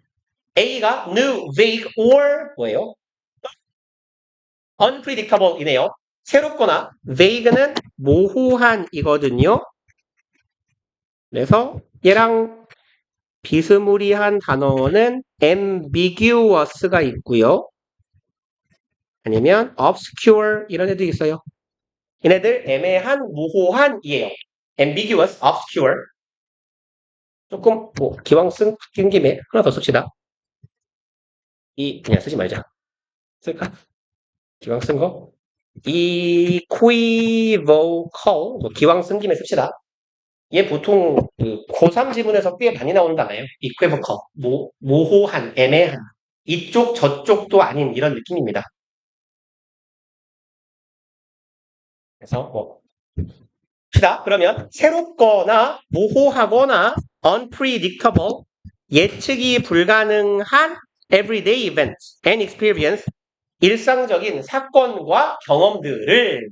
S1: A가 new, vague, or 뭐예요? unpredictable이네요. 새롭거나 vague는 모호한이거든요. 그래서 얘랑 비스무리한 단어는 ambiguous가 있고요. 아니면 obscure 이런 애도 있어요. 얘네들 애매한, 모호한이에요. ambiguous, obscure. 조금 기왕 쓴 김에 하나 더 씁시다. 그냥 쓰지 말자. 쓸까? 기왕 쓴 거? equivocal, 뭐 기왕 쓴 김에 씁시다. 얘 보통 그 고3 지문에서 꽤 많이 나온다나요? equivocal, 모호한, 애매한. 이쪽 저쪽도 아닌 이런 느낌입니다. 그래서 뭐 시다. 그러면 새롭거나 모호하거나 unpredictable, 예측이 불가능한 everyday events and experience, 일상적인 사건과 경험들을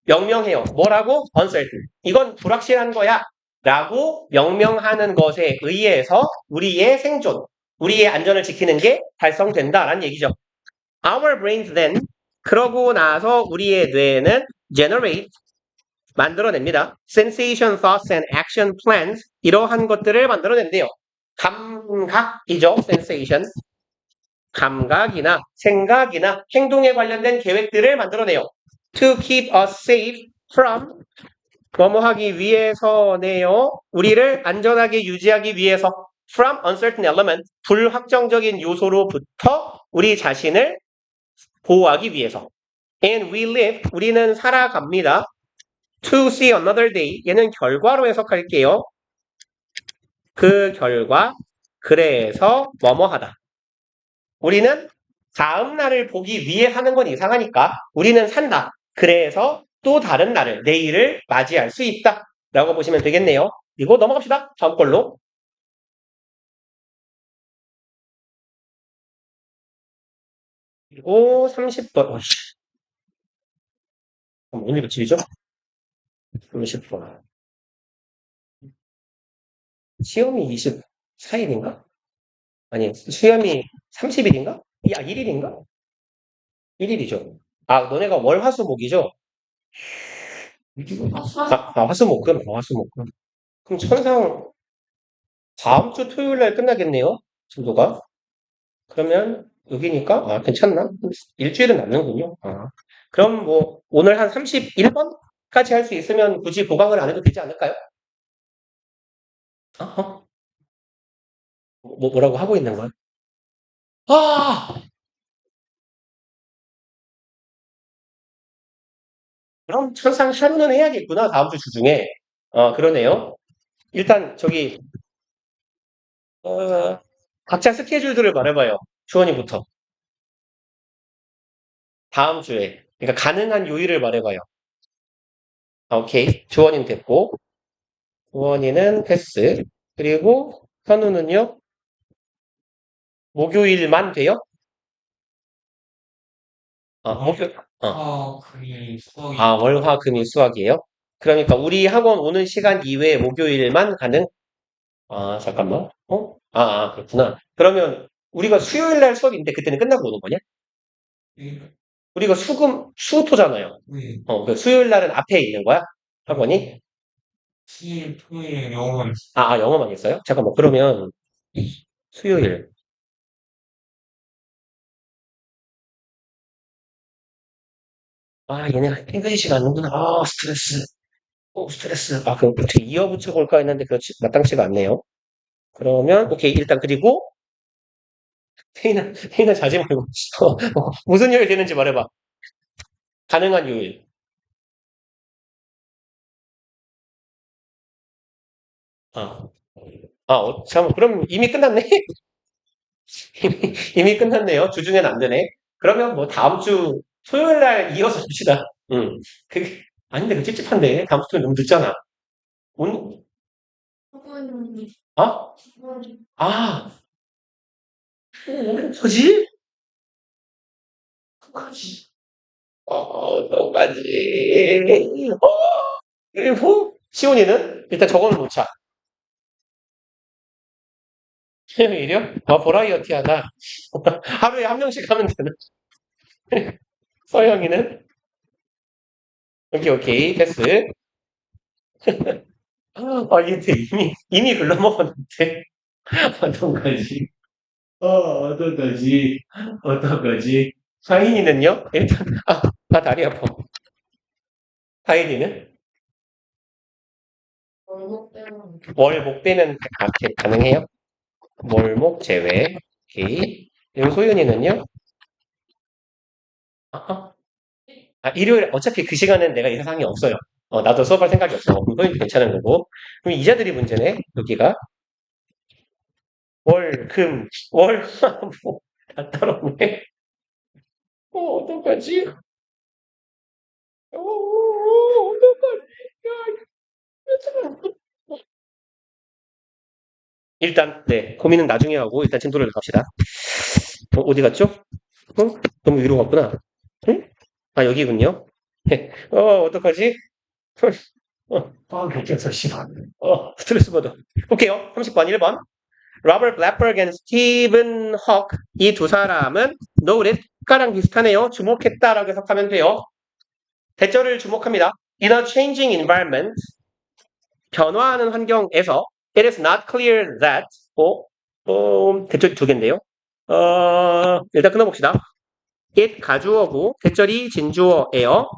S1: 명명해요. 뭐라고? uncertain. 이건 불확실한 거야. 라고 명명하는 것에 의해서 우리의 생존, 우리의 안전을 지키는 게 달성된다라는 얘기죠. Our brains then, 그러고 나서 우리의 뇌는 generate, 만들어냅니다. Sensation, thoughts, and action plans, 이러한 것들을 만들어낸대요. 감각이죠. sensation. 감각이나 생각이나 행동에 관련된 계획들을 만들어내요. To keep us safe from, 뭐뭐 하기 위해서네요. 우리를 안전하게 유지하기 위해서. From uncertain element, 불확정적인 요소로부터 우리 자신을 보호하기 위해서. And we live, 우리는 살아갑니다. To see another day, 얘는 결과로 해석할게요. 그 결과, 그래서 뭐뭐 하다. 우리는 다음 날을 보기 위해 사는 건 이상하니까 우리는 산다. 그래서 또 다른 날을, 내일을 맞이할 수 있다. 라고 보시면 되겠네요. 그리고 넘어갑시다. 다음 걸로. 그리고 30번. 오늘 며칠이죠? 30번. 시험이 24일인가? 아니, 시험이 30일인가? 1일인가? 1일이죠. 아, 너네가 월, 화, 수, 목이죠? 화수목금, 화수목금. 그럼 천상 다음 주 토요일 날 끝나겠네요. 진도가. 그러면 여기니까 괜찮나? 일주일은 남는군요. 그럼 뭐 오늘 한 31번까지 할 수 있으면 굳이 보강을 안 해도 되지 않을까요? 어? 뭐라고 하고 있는 거야? 아! 그럼 천상 하루는 해야겠구나. 다음 주 주중에. 그러네요. 일단 저기 어, 각자 스케줄들을 말해봐요. 주원이부터. 다음 주에. 그러니까 가능한 요일을 말해봐요. 오케이. 주원이는 됐고, 주원이는 패스. 그리고 현우는요, 목요일만 돼요? 목요,
S3: 금일, 수학이
S1: 월, 화, 금, 일, 수학이에요? 그러니까 우리 학원 오는 시간 이외에 목요일만 가능? 잠깐만. 그렇구나. 그러면 우리가 수요일 날 수업인데 그때는 끝나고 오는 거냐? 우리가 수토잖아요. 그 수요일 날은 앞에 있는 거야? 학원이?
S3: 수일, 토요일, 영어만
S1: 영어만 있어요? 잠깐만, 그러면 수요일. 얘네 잉글리시가 안 는구나. 스트레스. 스트레스. 그럼 어떻게 이어붙여 볼까 했는데 그렇지 마땅치가 않네요. 그러면 오케이 일단 그리고 회의나 자지 말고 무슨 요일 되는지 말해봐. 가능한 요일. 아, 잠깐 그럼 이미 끝났네. 이미 끝났네요. 주중엔 안 되네. 그러면 뭐 다음 주 토요일 날 이어서 봅시다. 그게 아닌데 그 찝찝한데 다음 주 토요일 너무 늦잖아. 오늘
S2: 그분이
S1: 어?
S2: 그분이
S1: 아, 뭐지? 뭐지? 어떡하지? 그리고 시온이는 일단 저거는 놓자. 일이요? 버라이어티하다. 하루에 한 명씩 하면 되는. 서영이는 오케이 패스. 얘한테 이미 글러먹었는데 어떡하지? 어떡하지? 어떡하지? 상인이는요? 일단 나 다리 아파. 하인이는
S2: 월급 빼면
S1: 월목 빼면 가능해요? 월목 제외. 오케이. 그리고 소윤이는요? 아하. 일요일, 어차피 그 시간엔 내가 이 세상에 없어요. 나도 수업할 생각이 없어. 그럼 토요일도 괜찮은 거고. 그럼 이자들이 문제네, 여기가. 월, 금, 월, 화, 목, 다 따라오네. 어떡하지? 어떡하지? 일단, 네, 고민은 나중에 하고, 일단 진도를 갑시다. 어디 갔죠? 너무 위로 갔구나. 응? 여기군요. 어떡하지? 경찰서, 씨발. 스트레스 받아. 볼게요. 30번, 1번. 로버트 블랙버그 앤 스티븐 헉, 이 두 사람은 noted, 가랑 비슷하네요. 주목했다라고 해석하면 돼요. 대절을 주목합니다. In a changing environment, 변화하는 환경에서 it is not clear that 대절이 두 개인데요. 일단 끊어봅시다. it 가주어고 대절이 진주어예요.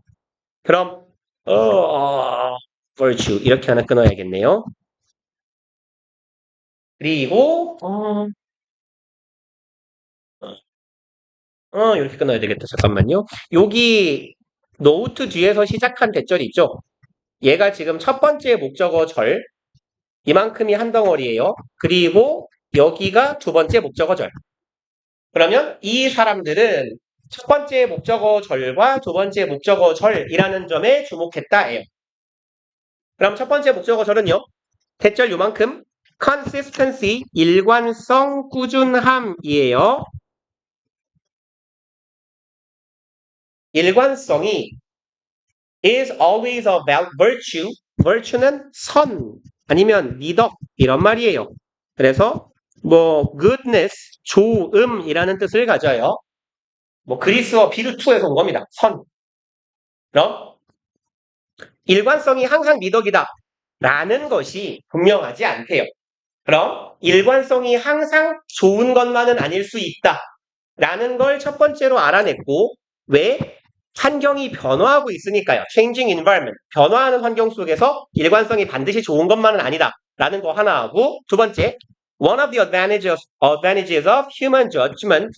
S1: 그럼 virtue 이렇게 하나 끊어야겠네요. 그리고 이렇게 끊어야 되겠다. 잠깐만요. 여기 노트 뒤에서 시작한 대절이 있죠. 얘가 지금 첫 번째 목적어 절 이만큼이 한 덩어리예요. 그리고 여기가 두 번째 목적어 절. 그러면 이 사람들은 첫 번째 목적어 절과 두 번째 목적어 절이라는 점에 주목했다예요. 그럼 첫 번째 목적어 절은요. 대절 요만큼 consistency, 일관성, 꾸준함이에요. 일관성이 is always a virtue. virtue는 선 아니면 미덕 이런 말이에요. 그래서 goodness, 좋음이라는 뜻을 가져요. 그리스어 비르투에서 온 겁니다. 선. 그럼 일관성이 항상 미덕이다 라는 것이 분명하지 않대요. 그럼 일관성이 항상 좋은 것만은 아닐 수 있다 라는 걸 첫 번째로 알아냈고, 왜? 환경이 변화하고 있으니까요. Changing environment. 변화하는 환경 속에서 일관성이 반드시 좋은 것만은 아니다 라는 거 하나 하고, 두 번째, one of the advantages of human judgment.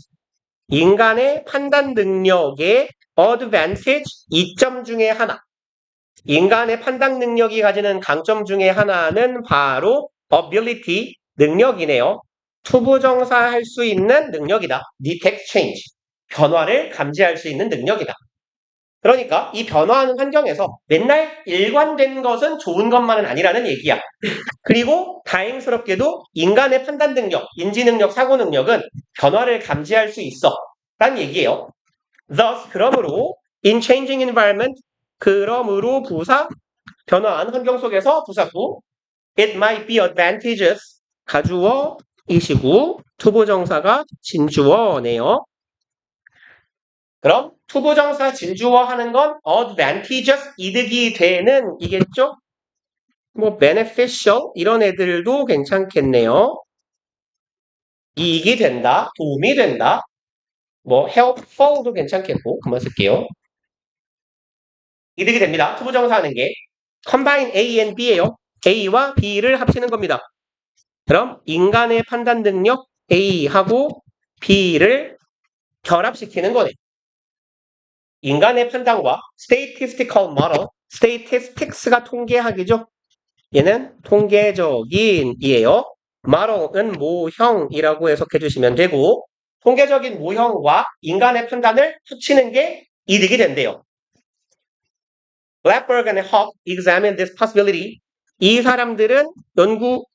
S1: 인간의 판단 능력의 advantage, 이점 중에 하나. 인간의 판단 능력이 가지는 강점 중에 하나는 바로 ability, 능력이네요. 투부정사할 수 있는 능력이다. detect change, 변화를 감지할 수 있는 능력이다. 그러니까 이 변화하는 환경에서 맨날 일관된 것은 좋은 것만은 아니라는 얘기야. 그리고 다행스럽게도 인간의 판단 능력, 인지 능력, 사고 능력은 변화를 감지할 수 있어 라는 얘기예요. Thus, 그러므로 in changing environment, 그러므로 부사, 변화한 환경 속에서 부사구 it might be advantageous, 가주어이시고 투부정사가 진주어네요. 그럼 투부정사 진주어 하는 건 advantageous, 이득이 되는 이겠죠? beneficial 이런 애들도 괜찮겠네요. 이익이 된다, 도움이 된다, helpful도 괜찮겠고, 그만 쓸게요. 이득이 됩니다. 투부정사 하는 게 combine A and B예요. A와 B를 합치는 겁니다. 그럼 인간의 판단 능력 A하고 B를 결합시키는 거네. 인간의 판단과 statistical model, statistics가 통계학이죠. 얘는 통계적인이에요. model은 모형이라고 해석해 주시면 되고, 통계적인 모형과 인간의 판단을 합치는 게 이득이 된대요. Blackberg and Hawk examined this possibility. 이 사람들은 연구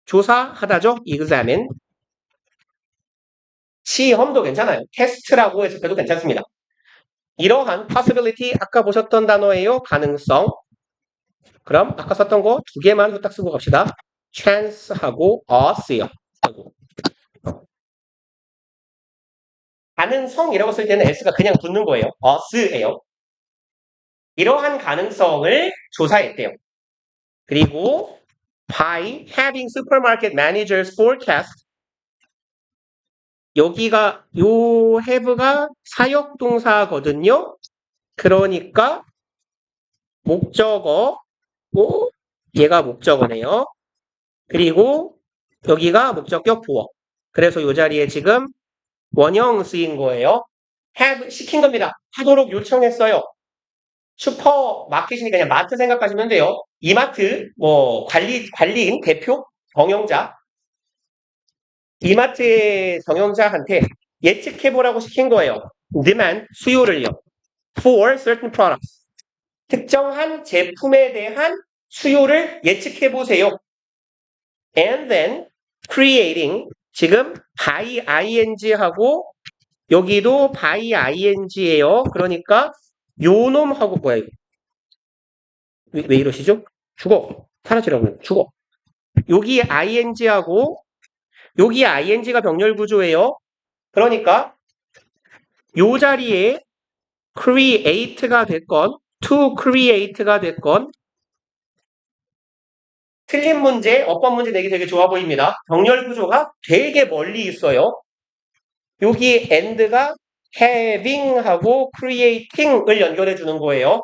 S1: 조사하다죠. examine. 시험도 괜찮아요. 테스트라고 해석해도 괜찮습니다. 이러한 possibility, 아까 보셨던 단어예요. 가능성. 그럼 아까 썼던 거 두 개만 후딱 쓰고 갑시다. chance하고 us요. 가능성이라고 쓸 때는 s가 그냥 붙는 거예요. us예요. 이러한 가능성을 조사했대요. 그리고 by having supermarket managers forecast, 여기가 요 have가 사역동사거든요. 그러니까 목적어, 얘가 목적어네요. 그리고 여기가 목적격 보어. 그래서 이 자리에 지금 원형 쓰인 거예요. have 시킨 겁니다. 하도록 요청했어요. 슈퍼마켓이니까 그냥 마트 생각하시면 돼요. 이마트, 뭐, 관리인, 대표, 경영자. 이마트의 경영자한테 예측해보라고 시킨 거예요. demand, 수요를요. for certain products. 특정한 제품에 대한 수요를 예측해보세요. and then creating, 지금 by ing하고 여기도 by ing예요. 그러니까 요 놈하고 뭐야 이거? 왜 이러시죠? 죽어. 사라지라고. 죽어. 여기 ing하고 여기 ing가 병렬 구조예요. 그러니까 요 자리에 create가 됐건 to create가 됐건 틀린 문제, 어법 문제 내기 되게 좋아 보입니다. 병렬 구조가 되게 멀리 있어요. 여기 and가 having하고 creating을 연결해 주는 거예요.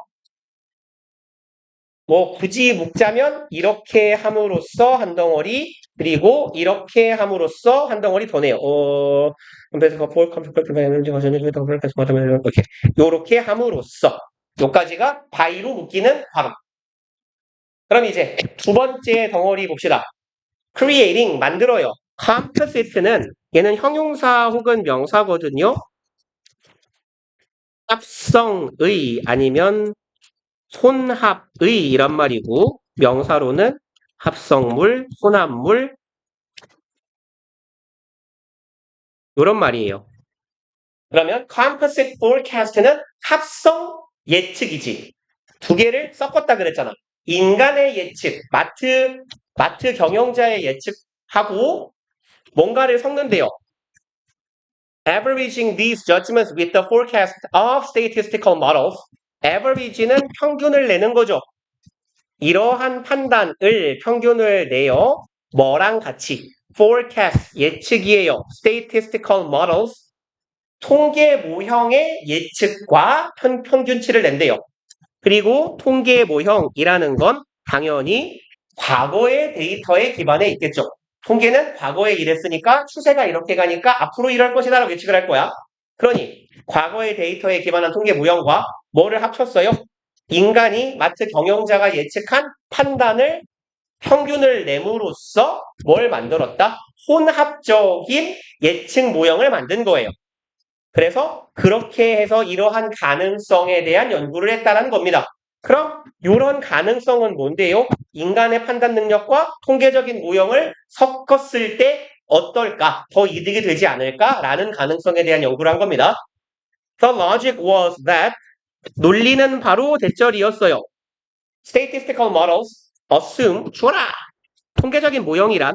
S1: 뭐 굳이 묶자면 이렇게 함으로써 한 덩어리 그리고 이렇게 함으로써 한 덩어리 더네요. 이렇게 요렇게 함으로써 요까지가 by로 묶이는 발음. 그럼 이제 두 번째 덩어리 봅시다. creating 만들어요. composite는 얘는 형용사 혹은 명사거든요. 합성의 아니면 혼합의 이란 말이고 명사로는 합성물, 혼합물 이런 말이에요. 그러면 composite forecast는 합성 예측이지. 두 개를 섞었다 그랬잖아. 인간의 예측, 마트 경영자의 예측하고 뭔가를 섞는데요. Averaging these judgments with the forecast of statistical models. Average는 평균을 내는 거죠. 이러한 판단을 평균을 내요. 뭐랑 같이? Forecast 예측이에요. Statistical models 통계 모형의 예측과 평균치를 낸대요. 그리고 통계 모형이라는 건 당연히 과거의 데이터에 기반해 있겠죠. 통계는 과거에 이랬으니까 추세가 이렇게 가니까 앞으로 이럴 것이다 라고 예측을 할 거야. 그러니 과거의 데이터에 기반한 통계 모형과 뭐를 합쳤어요? 인간이 마트 경영자가 예측한 판단을 평균을 내므로써 뭘 만들었다? 혼합적인 예측 모형을 만든 거예요. 그래서 그렇게 해서 이러한 가능성에 대한 연구를 했다는 겁니다. 그럼 이런 가능성은 뭔데요? 인간의 판단 능력과 통계적인 모형을 섞었을 때 어떨까? 더 이득이 되지 않을까? 라는 가능성에 대한 연구를 한 겁니다. The logic was that 논리는 바로 대절이었어요. Statistical models assume 주어라. 통계적인 모형이란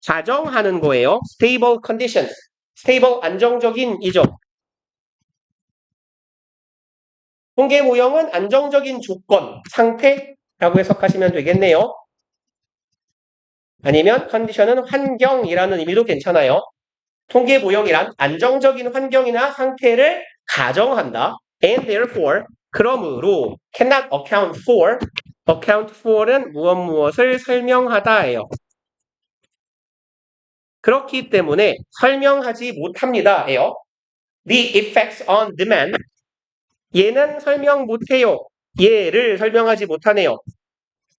S1: 가정하는 거예요. Stable conditions. stable 안정적인 이죠. 통계 모형은 안정적인 조건, 상태라고 해석하시면 되겠네요. 아니면 컨디션은 환경이라는 의미도 괜찮아요. 통계 모형이란 안정적인 환경이나 상태를 가정한다. And therefore, 그러므로 cannot account for, account for는 무엇을 설명하다예요. 그렇기 때문에 설명하지 못합니다예요. The effects on demand, 얘는 설명 못해요. 얘를 설명하지 못하네요.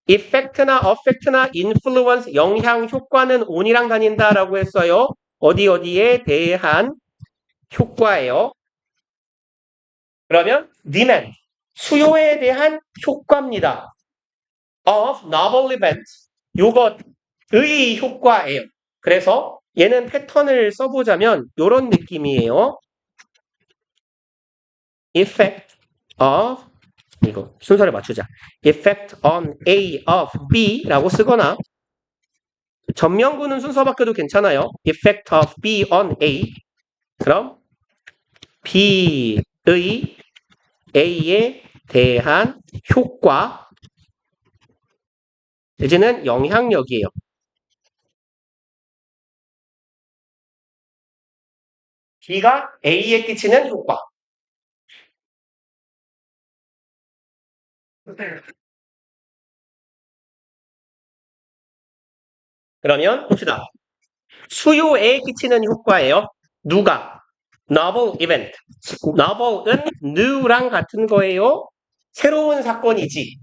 S1: effect나 affect나 influence, 영향, 효과는 on이랑 다닌다라고 했어요. 어디에 대한 효과예요. 그러면 demand, 수요에 대한 효과입니다. of novel events, 요것의 효과예요. 그래서 얘는 패턴을 써보자면 이런 느낌이에요. effect of, 이거 순서를 맞추자. effect on A of B라고 쓰거나 전명구는 순서 바뀌어도 괜찮아요. effect of B on A. 그럼 B의 A에 대한 효과 내지는 영향력이에요. B가 A에 끼치는 효과. 그러면 봅시다. 수요에 끼치는 효과예요. 누가? novel event. novel은 new랑 같은 거예요. 새로운 사건이지.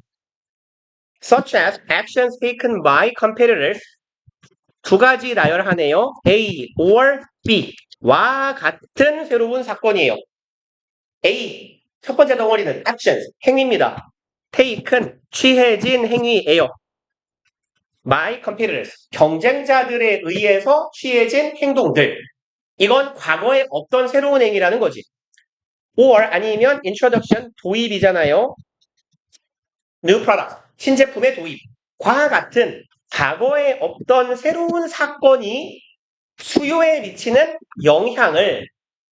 S1: such as actions taken by competitors. 두 가지 나열하네요. A or B와 같은 새로운 사건이에요. A, 첫 번째 덩어리는 actions, 행위입니다. taken, 취해진 행위예요. by competitors, 경쟁자들에 의해서 취해진 행동들. 이건 과거에 없던 새로운 행위라는 거지. or 아니면 introduction, 도입이잖아요. new product, 신제품의 도입과 같은 과거에 없던 새로운 사건이 수요에 미치는 영향을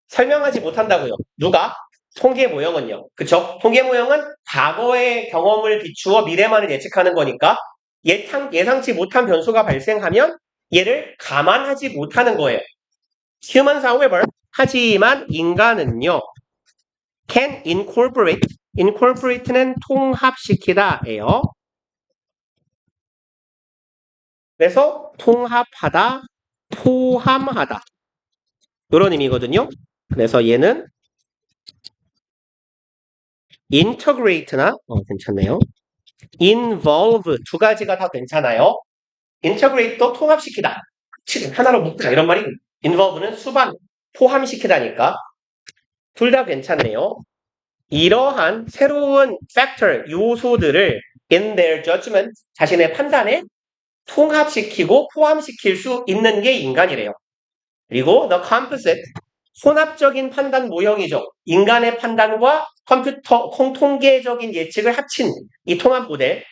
S1: 설명하지 못한다고요. 누가? 통계 모형은요. 그쵸? 통계 모형은 과거의 경험을 비추어 미래만을 예측하는 거니까 예상치 못한 변수가 발생하면 얘를 감안하지 못하는 거예요. Humans, however, 하지만 인간은요. can incorporate는 통합시키다예요. 그래서 통합하다, 포함하다 이런 의미거든요. 그래서 얘는 integrate나 괜찮네요. involve 두 가지가 다 괜찮아요. integrate도 통합시키다. 하나로 묶자 이런 말이 involve는 수반, 포함시키다니까 둘 다 괜찮네요. 이러한 새로운 factor, 요소들을 in their judgment, 자신의 판단에 통합시키고 포함시킬 수 있는 게 인간이래요. 그리고 the composite, 혼합적인 판단 모형이죠. 인간의 판단과 컴퓨터 통계적인 예측을 합친 이 통합 모델.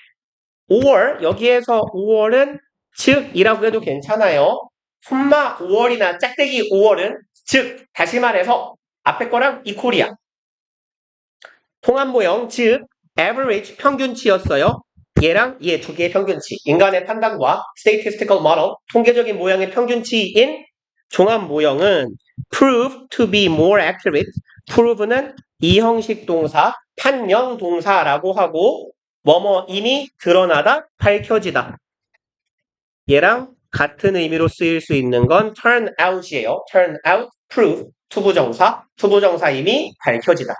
S1: or 여기에서 or은 즉이라고 해도 괜찮아요. 콤마 5월이나 짝대기 5월은 즉 다시 말해서 앞에 거랑 이퀄이야. 통합 모형 즉 average 평균치였어요. 얘랑 얘 두 개의 평균치, 인간의 판단과 statistical model, 통계적인 모형의 평균치인 종합 모형은 prove to be more accurate. prove는 이형식 동사, 판명 동사라고 하고 뭐뭐 이미 드러나다, 밝혀지다. 얘랑 같은 의미로 쓰일 수 있는 건 turn out이에요. turn out, prove, 투부정사, 투부정사 이미 밝혀지다.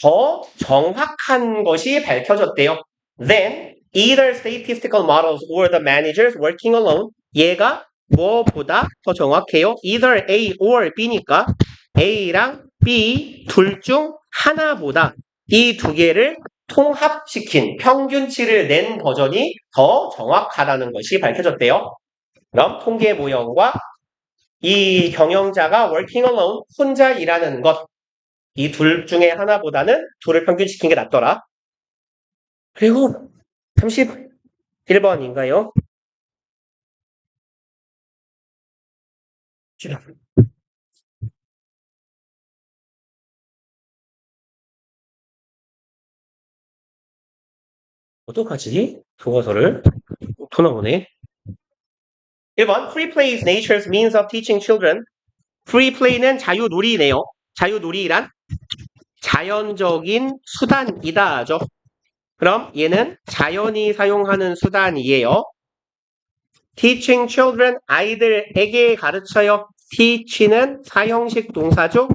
S1: 더 정확한 것이 밝혀졌대요. Then, either statistical models or the managers working alone. 얘가 뭐보다 더 정확해요. Either A or B니까 A랑 B 둘 중 하나보다 이 두 개를 통합시킨 평균치를 낸 버전이 더 정확하다는 것이 밝혀졌대요. 그럼 통계 모형과 이 경영자가 working alone, 혼자 일하는 것, 이 둘 중에 하나보다는 둘을 평균시킨 게 낫더라. 그리고 31번인가요? 어떡하지? 교과서를 또 나오네. 1번 Free play is nature's means of teaching children. Free play는 자유놀이네요. 자유놀이란 자연적인 수단이다죠. 그럼 얘는 자연이 사용하는 수단이에요. Teaching children, 아이들에게 가르쳐요. teach는 사형식 동사죠.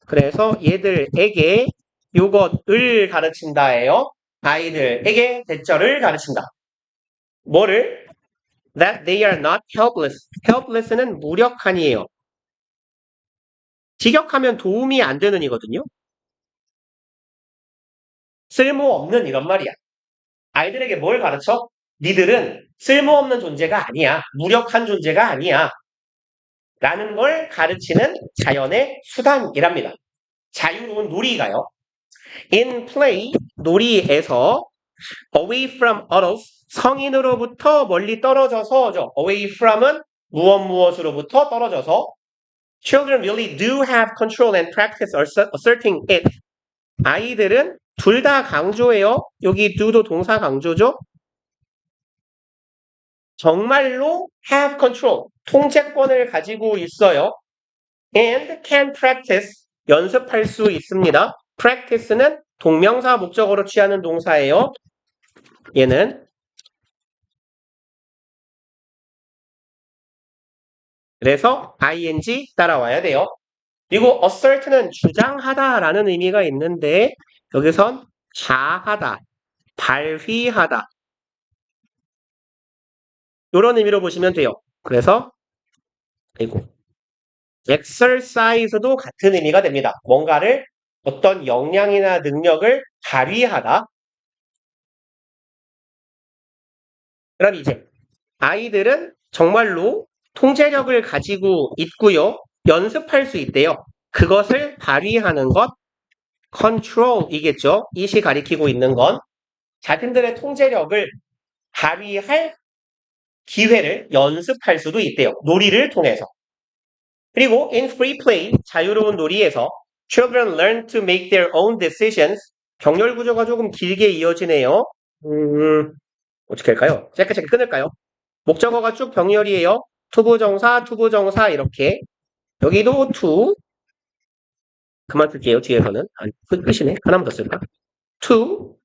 S1: 그래서 얘들에게 요것을 가르친다예요. 아이들에게 대절을 가르친다. 뭐를? That they are not helpless. helpless는 무력한이에요. 직역하면 도움이 안 되는 이거든요. 쓸모없는 이런 말이야. 아이들에게 뭘 가르쳐? 니들은 쓸모없는 존재가 아니야. 무력한 존재가 아니야. 라는 걸 가르치는 자연의 수단이랍니다. 자유로운 놀이가요. In play, 놀이에서 away from adults, 성인으로부터 멀리 떨어져서죠. away from은 무엇으로부터 떨어져서 children really do have control and practice asserting it. 아이들은 둘 다 강조해요. 여기 do도 동사 강조죠. 정말로 have control, 통제권을 가지고 있어요. and can practice, 연습할 수 있습니다. practice는 동명사 목적어로 취하는 동사예요. 얘는 그래서 ing 따라와야 돼요. 그리고 assert는 주장하다라는 의미가 있는데 여기선 자하다, 발휘하다 이런 의미로 보시면 돼요. 그래서 exercise도 같은 의미가 됩니다. 뭔가를 어떤 역량이나 능력을 발휘하다. 그럼 이제 아이들은 정말로 통제력을 가지고 있고요. 연습할 수 있대요. 그것을 발휘하는 것, control이겠죠. 이시 가리키고 있는 건 자신들의 통제력을 발휘할 기회를 연습할 수도 있대요. 놀이를 통해서. 그리고 in free play, 자유로운 놀이에서 children learn to make their own decisions. 병렬 구조가 조금 길게 이어지네요. 어떻게 할까요? 짧게 끊을까요? 목적어가 쭉 병렬이에요. 투부정사, 투부정사 이렇게. 여기도 to. 그만 쓸게요. 뒤에서는. 아니, 끝이네. 하나만 더 쓸까? to.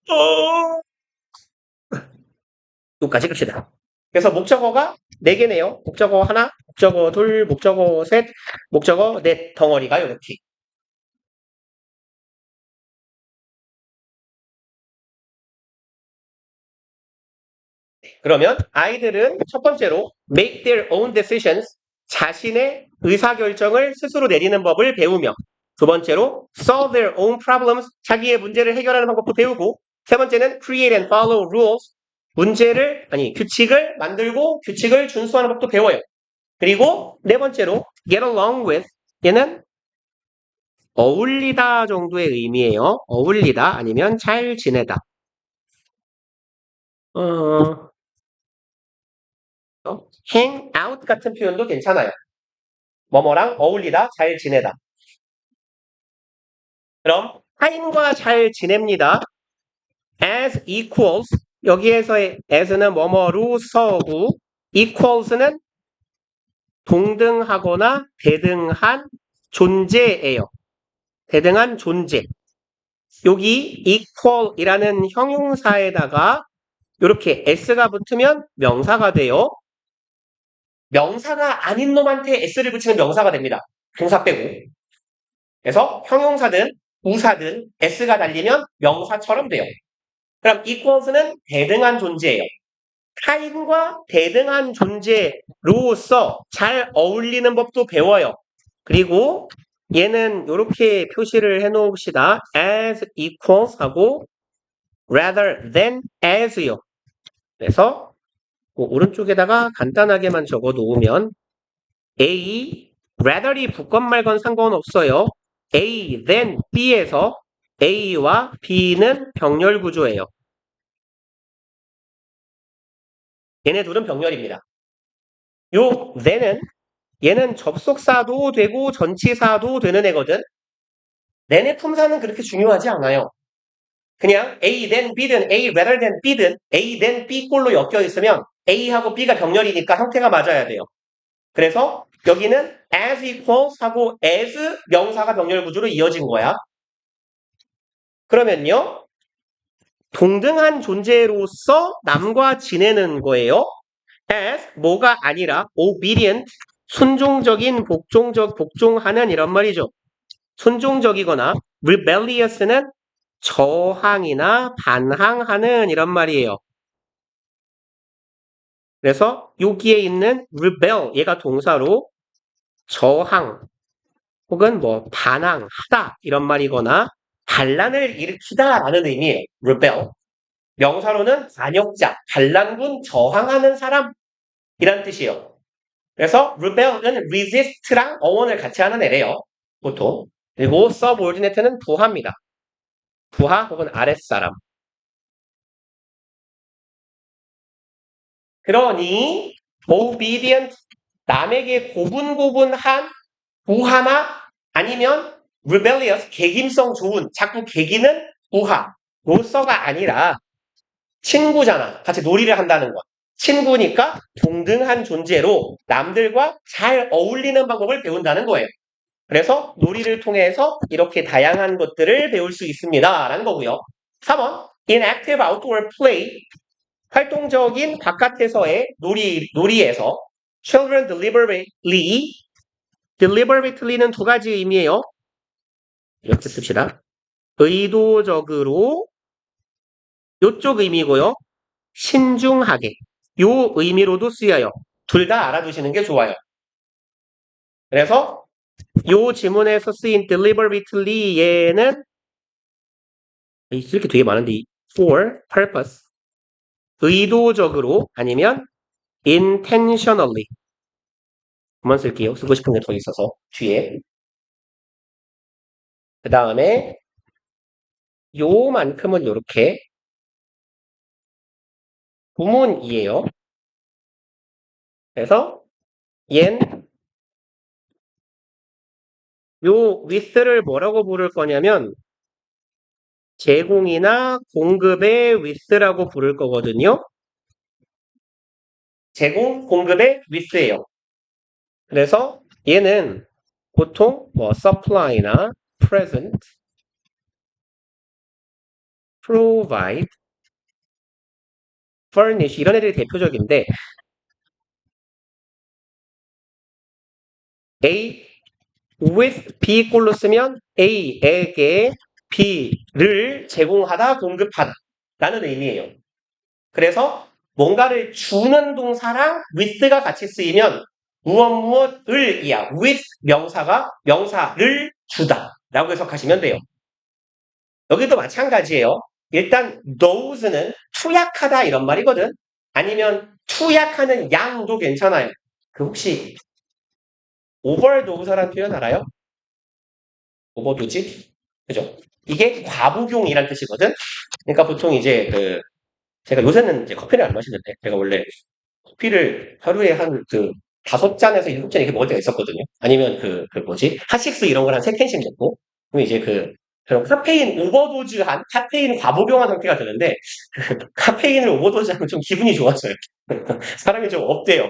S1: 여기까지 끝이다. 그래서 목적어가 4개네요. 목적어 하나, 목적어 둘, 목적어 셋, 목적어 넷 덩어리가 이렇게. 그러면 아이들은 첫 번째로 make their own decisions, 자신의 의사결정을 스스로 내리는 법을 배우며 두 번째로 solve their own problems, 자기의 문제를 해결하는 방법도 배우고 세 번째는 create and follow rules, 규칙을 만들고 규칙을 준수하는 법도 배워요. 그리고 네 번째로 get along with, 얘는 어울리다 정도의 의미예요. 어울리다 아니면 잘 지내다. hang out 같은 표현도 괜찮아요. 뭐뭐랑 어울리다, 잘 지내다. 그럼 타인과 잘 지냅니다. as equals, 여기에서의 as는 뭐뭐로서고 equals는 동등하거나 대등한 존재예요. 대등한 존재. 여기 equal이라는 형용사에다가 이렇게 s가 붙으면 명사가 돼요. 명사가 아닌 놈한테 s를 붙이면 명사가 됩니다. 동사 빼고. 그래서 형용사든 부사든 s가 달리면 명사처럼 돼요. 그럼 equals는 대등한 존재예요. 타인과 대등한 존재로서 잘 어울리는 법도 배워요. 그리고 얘는 이렇게 표시를 해놓읍시다. as equals 하고 rather than as요. 그래서 오른쪽에다가 간단하게만 적어 놓으면 A, rather이 붙건 말건 상관없어요. A, then B에서 A와 B는 병렬 구조예요. 얘네 둘은 병렬입니다. 요 then은 얘는 접속사도 되고 전치사도 되는 애거든. then의 품사는 그렇게 중요하지 않아요. 그냥 A, then B든 A, rather than B든 A, then B 꼴로 엮여 있으면 A하고 B가 병렬이니까 형태가 맞아야 돼요. 그래서 여기는 as equals 하고 as 명사가 병렬 구조로 이어진 거야. 그러면요. 동등한 존재로서 남과 지내는 거예요. as 뭐가 아니라 obedient, 순종적인, 복종하는 이런 말이죠. 순종적이거나 rebellious는 저항이나 반항하는 이런 말이에요. 그래서 여기에 있는 rebel, 얘가 동사로 저항 혹은 반항하다 이런 말이거나 반란을 일으키다 라는 의미예요. rebel. 명사로는 반역자, 반란군, 저항하는 사람 이란 뜻이에요. 그래서 rebel은 resist랑 어원을 같이 하는 애래요. 보통. 그리고 subordinate는 부하입니다. 부하 혹은 아랫사람. 그러니 obedient, 남에게 고분고분한 부하나 아니면 rebellious, 개김성 좋은, 자꾸 개기는 부하로서가 아니라 친구잖아. 같이 놀이를 한다는 거. 친구니까 동등한 존재로 남들과 잘 어울리는 방법을 배운다는 거예요. 그래서 놀이를 통해서 이렇게 다양한 것들을 배울 수 있습니다. 라는 거고요. 3번, in active outdoor play, 활동적인 바깥에서의 놀이에서 children deliberately는 두 가지 의미예요. 이렇게 씁시다. 의도적으로 요쪽 의미고요. 신중하게 요 의미로도 쓰여요. 둘 다 알아두시는 게 좋아요. 그래서 요 지문에서 쓰인 deliberately 얘는 이렇게 되게 많은데 for purpose 의도적으로 아니면 intentionally 그만 쓸게요. 쓰고 싶은 게 더 있어서 뒤에 그 다음에 요만큼은 요렇게 구문이에요. 그래서 얜 요 with를 뭐라고 부를 거냐면 제공이나 공급의 with라고 부를 거거든요. 제공, 공급의 with예요. 그래서 얘는 보통 뭐 supply나 present, provide, furnish 이런 애들이 대표적인데 A with B 꼴로 쓰면 A에게 B를 제공하다, 공급하다 라는 의미예요. 그래서 뭔가를 주는 동사랑 with가 같이 쓰이면 무엇을 이야 with 명사가 명사를 주다 라고 해석하시면 돼요. 여기도 마찬가지예요. 일단 those는 투약하다 이런 말이거든. 아니면 투약하는 양도 괜찮아요. 그 혹시 overdose라는 표현 알아요? 오버도지? 그죠? 이게 과복용이란 뜻이거든. 그러니까 보통 이제 제가 요새는 이제 커피를 안 마시는데 제가 원래 커피를 하루에 한 5잔에서 7잔 이렇게 먹을 때가 있었거든요. 아니면 뭐지? 핫식스 이런 걸 한 3캔씩 먹고 그럼 이제 그런 카페인 오버도즈한 카페인 과복용한 상태가 되는데 카페인을 오버도즈하면 좀 기분이 좋아져요. 사람이 좀 업돼요.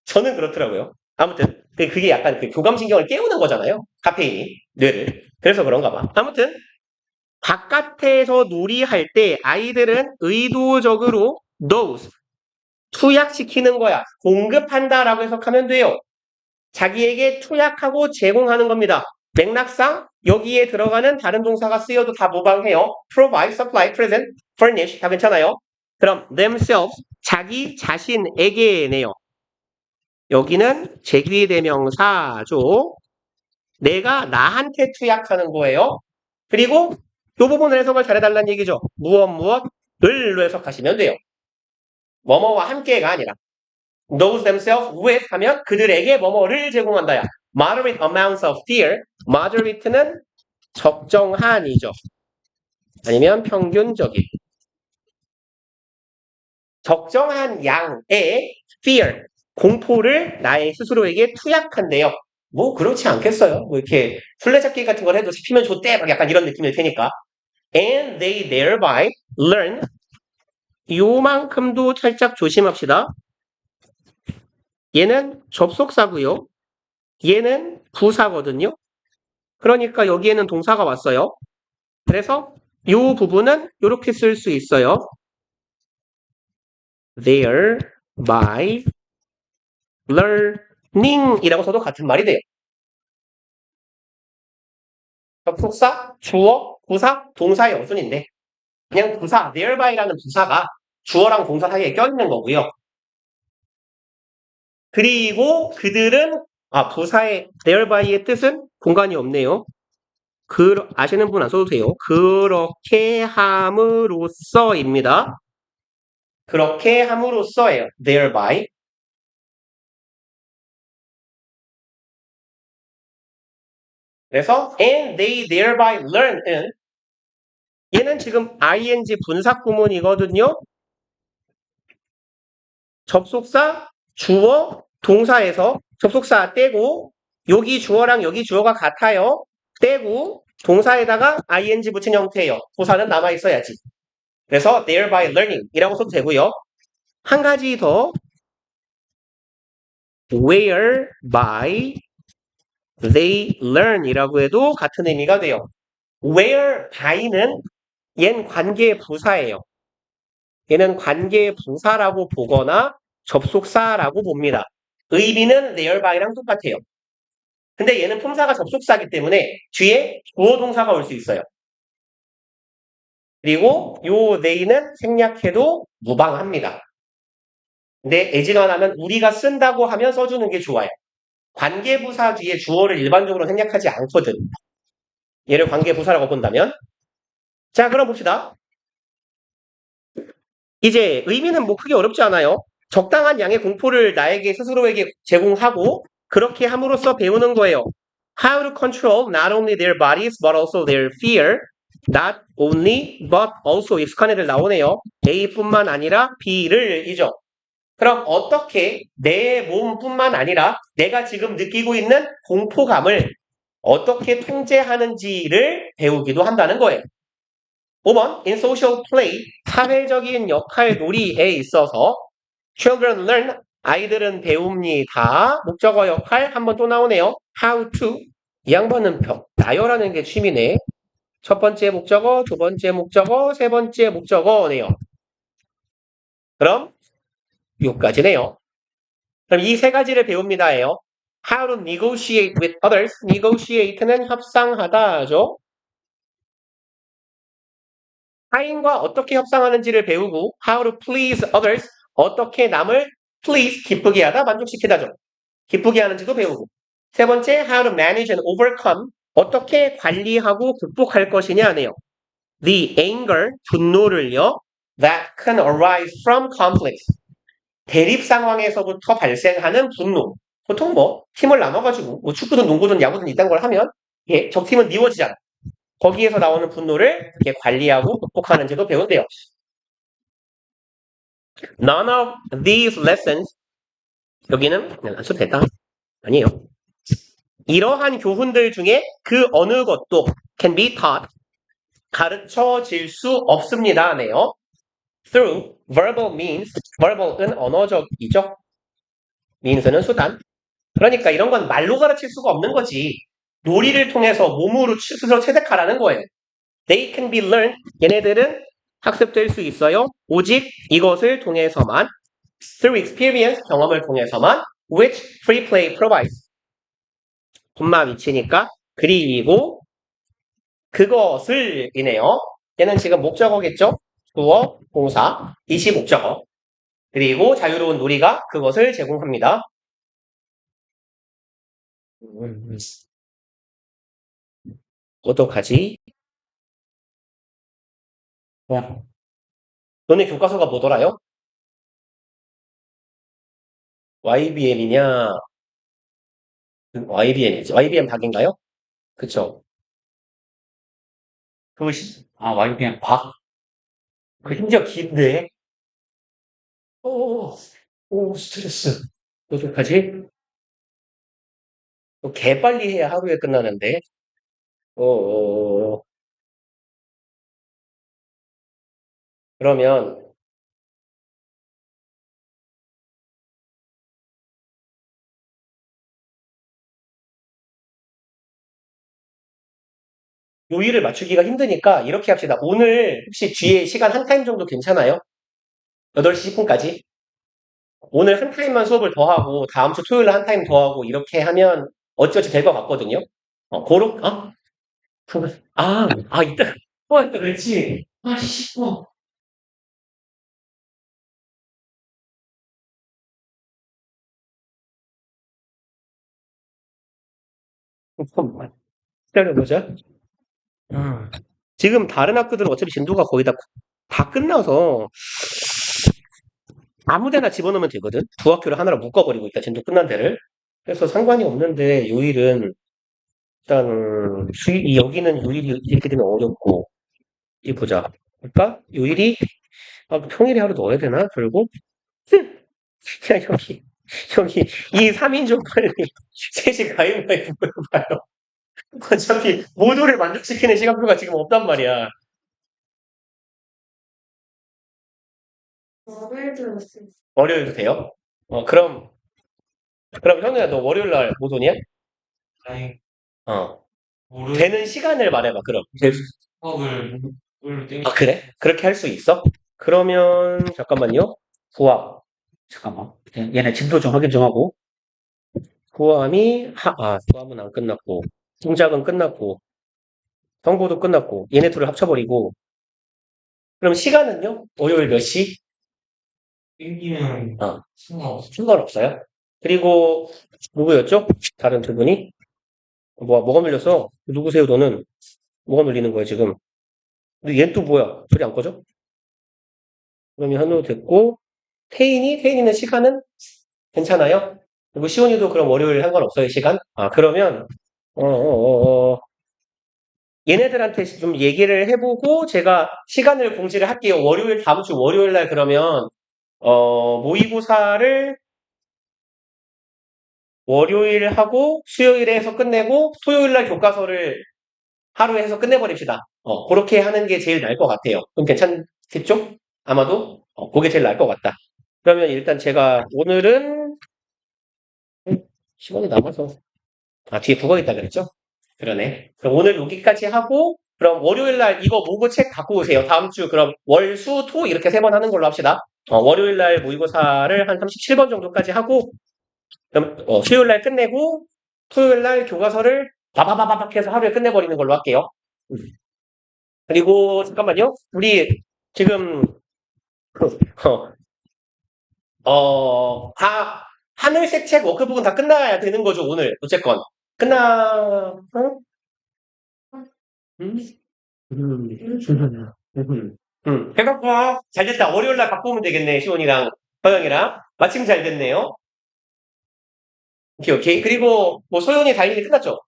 S1: 저는 그렇더라고요. 아무튼 그게 약간 교감신경을 깨우는 거잖아요. 카페인이 뇌를. 그래서 그런가 봐. 아무튼 바깥에서 놀이할 때 아이들은 의도적으로 dose 투약시키는 거야. 공급한다라고 해석하면 돼요. 자기에게 투약하고 제공하는 겁니다. 맥락상 여기에 들어가는 다른 동사가 쓰여도 다 무방해요. provide, supply, present, furnish 다 괜찮아요. 그럼 themselves 자기 자신에게네요. 여기는 제귀대명사죠. 내가 나한테 투약하는 거예요. 그리고 이 부분을 해석을 잘해달라는 얘기죠. 무엇을로 해석하시면 돼요. 뭐뭐와 함께가 아니라 those themselves with 하면 그들에게 뭐뭐를 제공한다야. moderate amounts of fear. moderate는 적정한이죠. 아니면 평균적인. 적정한 양의 fear. 공포를 나의 스스로에게 투약한대요. 뭐 그렇지 않겠어요. 뭐 이렇게 술래잡기 같은 걸 해도 잡히면 좋대 막 약간 이런 느낌일 테니까. And they thereby learn. 요만큼도 살짝 조심합시다. 얘는 접속사고요. 얘는 부사거든요. 그러니까 여기에는 동사가 왔어요. 그래서 이 부분은 이렇게 쓸 수 있어요. thereby learning 이라고 써도 같은 말이 돼요. 접속사, 주어, 부사, 동사의 어순인데 그냥 부사, thereby,라는 부사가 주어랑 동사 사이에 껴있는 거고요. 그리고 그들은 부사의 thereby,의 뜻은 공간이 없네요. 아시는 분 안 써도 돼요. 그렇게 함으로써입니다. 그렇게 함으로써예요. thereby. 그래서 and they thereby learn은 얘는 지금 ing 분사 구문이거든요. 접속사, 주어, 동사에서 접속사 떼고 여기 주어랑 여기 주어가 같아요. 떼고 동사에다가 ing 붙인 형태예요. 부사는 남아 있어야지. 그래서 thereby learning 이라고 써도 되고요. 한 가지 더 whereby they learn 이라고 해도 같은 의미가 돼요. whereby는 얘는 관계 부사예요. 얘는 관계 부사라고 보거나 접속사라고 봅니다. 의미는 nearby랑 똑같아요. 근데 얘는 품사가 접속사기 때문에 뒤에 주어 동사가 올 수 있어요. 그리고 요 they는 생략해도 무방합니다. 근데 애진화하면 우리가 쓴다고 하면 써주는 게 좋아요. 관계부사 뒤에 주어를 일반적으로 생략하지 않거든. 얘를 관계부사라고 본다면. 자, 그럼 봅시다. 이제 의미는 뭐 크게 어렵지 않아요. 적당한 양의 공포를 나에게 스스로에게 제공하고 그렇게 함으로써 배우는 거예요. How to control not only their bodies but also their fear. Not only but also 익숙한 애들 나오네요. A뿐만 아니라 B를 이죠. 그럼 어떻게 내 몸뿐만 아니라 내가 지금 느끼고 있는 공포감을 어떻게 통제하는지를 배우기도 한다는 거예요. 5번, in social play, 사회적인 역할 놀이에 있어서 children learn, 아이들은 배웁니다. 목적어 역할 한 번 또 나오네요. how to, 이 양반은 나열하는 게 취미네. 첫 번째 목적어, 두 번째 목적어, 세 번째 목적어네요. 그럼 요까지네요. 그럼 이 세 가지를 배웁니다예요. How to negotiate with others. negotiate는 협상하다죠. 타인과 어떻게 협상하는지를 배우고 how to please others. 어떻게 남을 please, 기쁘게 하다, 만족시키다죠. 기쁘게 하는지도 배우고. 세 번째, how to manage and overcome. 어떻게 관리하고 극복할 것이냐네요. The anger, 분노를요. That can arise from conflicts. 대립 상황에서부터 발생하는 분노. 보통 뭐 팀을 나눠가지고 뭐 축구든 농구든 야구든 이딴 걸 하면 예, 적팀은 미워지잖아. 거기에서 나오는 분노를 어떻게 관리하고 극복하는지도 배운대요. None of these lessons 여기는 그냥 안 써도 됐다. 아니에요. 이러한 교훈들 중에 그 어느 것도 can be taught 가르쳐질 수 없습니다네요. Through verbal means verbal은 언어적이죠. means는 수단. 그러니까 이런 건 말로 가르칠 수가 없는 거지. 놀이를 통해서 몸으로 스스로 체득하라는 거예요. They can be learned. 얘네들은 학습될 수 있어요. 오직 이것을 통해서만 through experience, 경험을 통해서만 which free play provides. 분마 위치니까 그리고 그것을 이네요. 얘는 지금 목적어겠죠? 주어, 동사, 이시 목적어. 그리고 자유로운 놀이가 그것을 제공합니다. 어떡하지? 너네 교과서가 뭐더라요? YBM이냐? YBM이지. YBM 박인가요? 그쵸?
S3: YBM 박?
S1: 그 심지어 긴데? 오, 스트레스. 어떡하지? 개 빨리 해야 하루에 끝나는데. 어, 그러면 요일을 맞추기가 힘드니까 이렇게 합시다. 오늘 혹시 뒤에 시간 한 타임 정도 괜찮아요? 8시 10분까지? 오늘 한 타임만 수업을 더 하고 다음 주 토요일에 한 타임 더 하고 이렇게 하면 어찌어찌 될 것 같거든요. 이따. 이따 그렇지. 씨. 잠깐만. 기다려보자. 지금 다른 학교들은 어차피 진도가 거의 다 끝나서 아무 데나 집어넣으면 되거든. 두 학교를 하나로 묶어버리고 있다. 진도 끝난 데를. 그래서 상관이 없는데 요일은 일단 여기는 요일이 이렇게 되면 어렵고 이 보자. 그러니까 요일이 평일에 하루 넣어야 되나 결국? 야 여기 이 3인조 빨리 셋이 가위바위보 해봐요. 어차피 모두를 만족시키는 시간표가 지금 없단 말이야.
S2: 월요일도 있어요.
S1: 월요일도 돼요? 그럼 현우야 너 월요일 날 못 오냐?
S3: 아니,
S1: 어.
S3: 모르
S1: 되는 시간을 말해봐 그럼.
S3: 수업을
S1: 그래? 그렇게 할 수 있어? 그러면 잠깐만요. 부합.
S4: 잠깐만. 얘네 진도 좀 확인 좀 하고.
S1: 구함은 안 끝났고, 동작은 끝났고, 정보도 끝났고, 얘네 둘을 합쳐버리고, 그럼 시간은요? 월요일 몇 시?
S3: 땡기면
S1: 어,
S3: 상관없어.
S1: 상관없어요. 그리고, 누구였죠? 다른 두 분이? 뭐가 밀렸어? 누구세요, 너는? 뭐가 밀리는 거야, 지금? 근데 얘는 또 뭐야? 소리 안 꺼져? 그러면 한우 됐고, 태인이는 시간은 괜찮아요? 그리고 시온이도 그럼 월요일 상관없어요, 시간? 아, 그러면, 어, 어, 어, 어. 얘네들한테 좀 얘기를 해보고 제가 시간을 공지를 할게요. 다음 주 월요일 날 그러면, 모의고사를 월요일 하고 수요일에 해서 끝내고 토요일 날 교과서를 하루에 해서 끝내버립시다. 그렇게 하는 게 제일 나을 것 같아요. 그럼 괜찮겠죠? 아마도? 그게 제일 나을 것 같다. 그러면 일단 제가 오늘은 시간이 남아서 뒤에 국어 있다 그랬죠? 그러네. 그럼 오늘 여기까지 하고 그럼 월요일 날 이거 모의고 책 갖고 오세요. 다음 주 그럼 월, 수, 토 이렇게 3번 하는 걸로 합시다. 월요일 날 모의고사를 한 37번 정도까지 하고 그럼 수요일 날 끝내고 토요일 날 교과서를 바바바바박 해서 하루에 끝내버리는 걸로 할게요. 그리고 잠깐만요. 우리 지금 다 하늘색 책 워크북은 다 끝나야 되는 거죠, 오늘. 어쨌건. 응? 음? 해갖고 잘 됐다. 월요일 날 갖고 오면 되겠네, 시원이랑 서영이랑. 마침 잘 됐네요. 오케이, 오케이. 그리고 뭐 소연이 다행히 끝났죠?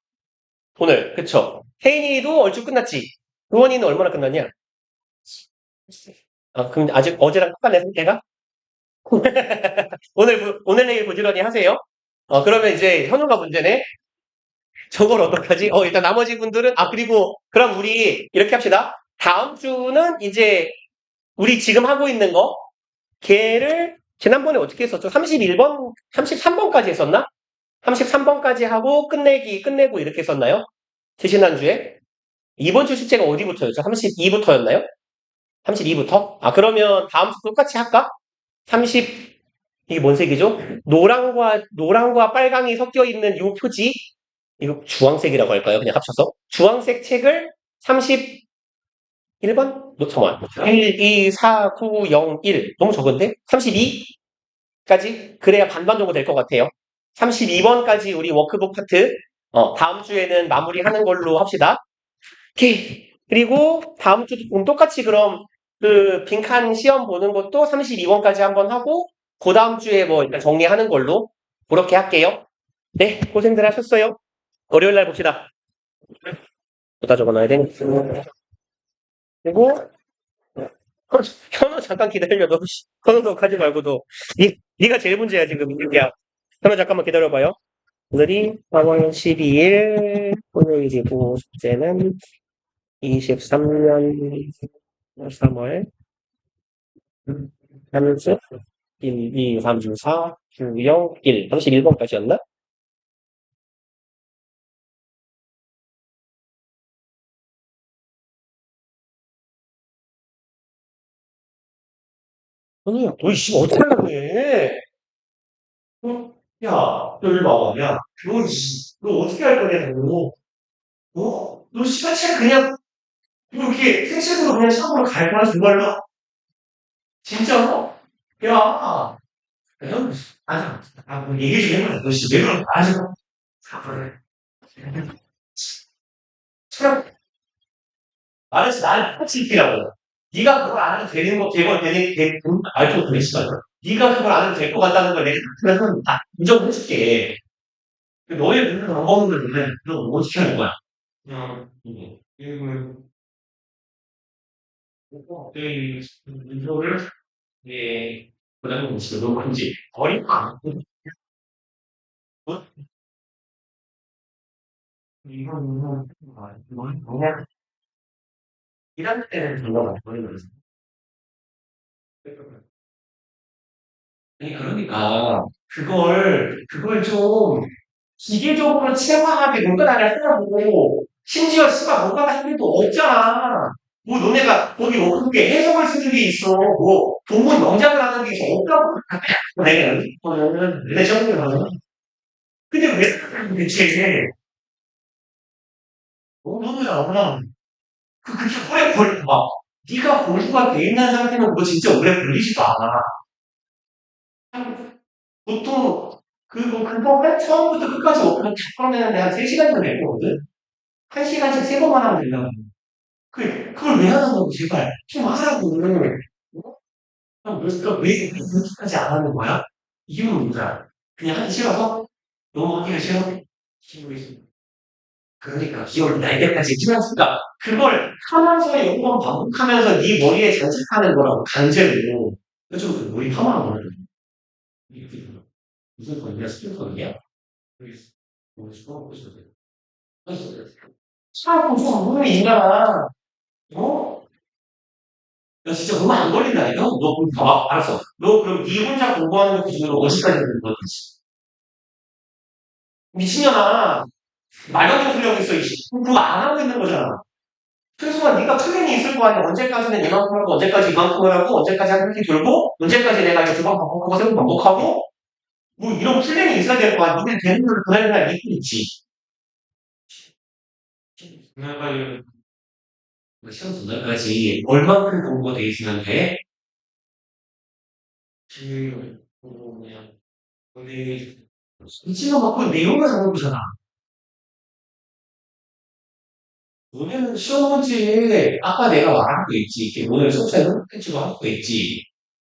S1: 오늘. 그쵸? 혜인이도 얼추 끝났지? 루원이는 얼마나 끝났냐? 그럼 아직 어제랑 똑같네, 상태가? 오늘 내일 부지런히 하세요. 그러면 이제 현우가 문제네. 저걸 어떡하지? 일단 나머지 분들은, 그리고, 그럼 우리 이렇게 합시다. 다음 주는 이제 우리 지금 하고 있는 거, 걔를 지난번에 어떻게 했었죠? 31번, 33번까지 했었나? 33번까지 하고 끝내고 이렇게 했었나요? 지난주에? 이번 주 숙제가 어디부터였죠? 32부터였나요? 32부터? 그러면 다음 주 똑같이 할까? 30, 이게 뭔 색이죠? 노랑과 빨강이 섞여 있는 요 표지, 이거 주황색이라고 할까요? 그냥 합쳐서. 주황색 책을 31번? 잠깐만. 1, 2, 4, 9, 0, 1. 너무 적은데? 32까지? 그래야 반반 정도 될 것 같아요. 32번까지 우리 워크북 파트, 다음 주에는 마무리하는 걸로 합시다. 오케이. 그리고 다음 주 똑같이 그럼 그 빈칸 시험 보는 것도 32번까지 한번 하고, 그 다음 주에 뭐 일단 정리하는 걸로 그렇게 할게요. 네, 고생들 하셨어요. 월요일 날 봅시다. 여기다 적어놔야 되니까. 그리고 현우 잠깐 기다려. 너 현우도 하지 말고 너. 네가 제일 문제야 지금 야. 현우 잠깐만 기다려봐요. 오늘이 4월 12일 토요일이고 숙제는 23년 3월 3주 1, 2, 3, 4, 9, 0, 1 31번까지였나? 현우야 너 씨 어떻게 하려고 해? 야, 너 일로 와봐. 야, 너 어떻게 할 거냐고. 너 시가책 그냥, 이렇게 생식으로 그냥 샵으로 갈 거야, 정말로? 진짜로? 야, 형, 뭐 얘기 좀 해보자. 너 진짜 왜 그런 거야? 그래. 참, 말해서 나를 같이 있라고. 네가 그걸 안 해도 되는 거, 알고 그랬어. 네가 그걸 안 해도 될 것 같다는 걸 내가 그래서 다 인정해줄게. 너의 눈을 안 먹는 건데, 너 어떻게 하는 거야? 그냥, 이거를, 예, 그다음에 무슨 녹음지, 버릴까? 이거는, 뭐냐? 일할 때는 이거 버리는 아니, 그러니까, 그걸 좀, 기계적으로 체화하게 문과 나를 쓰라고. 심지어 씨발 문과가 할 일도 없잖아. 뭐 너네가 거기 어떻게 해석을 쓰는 게 있어. 뭐 동문 명작을 하는 게 있어. 없다고. 내가 내 정보를 근데 왜 대체 너무야. 그렇게 오래 걸려. 네가 공부가 돼 있는 상태면 그거 진짜 오래 걸리지도 않아. 보통 그거 맨 처음부터 끝까지 오픈을 다 풀어내는데 한 3시간 정도 걸리거든? 1시간씩 3번만 하면 된다고. 그걸 왜 하는 고 제발. 좀 하라고. 왜 그렇게까지 안 하는 거야? 이유는 뭐야? 그냥 하기 싫어서? 너무 하기가 싫어? 기울이 있어. 그러니까 기억을 날개까지 치면서 그걸 하면서 여러 번 반복하면서 네 머리에 장착하는 거라고 강제로. 그래서 그 머리 파마한 거는 이게 무슨 건이야? 스피커이야? 모르겠어. 모르겠어. 모르겠어. 차 무슨 몸이 있나? 어? 야 진짜 그거 안 걸린다니까? 너 그럼 봐봐. 알았어. 너 그럼 네 혼자 공부하는 거 기준으로 어디까지 되는 거지? 미친년아. 말도 틀려고 있어. 그거 안 하고 있는 거잖아. 최소한 네가 플랜이 있을 거 아니야. 언제까지는 이만큼 하고, 언제까지 이만큼을 하고, 언제까지 한 바퀴 돌고, 언제까지 내가 이거 두번 반복하고, 세 번 반복하고, 뭐 이런 플랜이 있어야 될 거 아니야. 니네 되는 대로 그날그날 믿고 있지. 그날까지, 시험 전날까지 얼만큼 공부가 돼 있으면 돼? 그냥, 근데, 미친놈아, 그 내용을 하는 거잖아. 너네는 시험 문제, 아까 내가 말한 거 있지. 이렇게 오늘 수업에서 흑백지로 한 거 있지.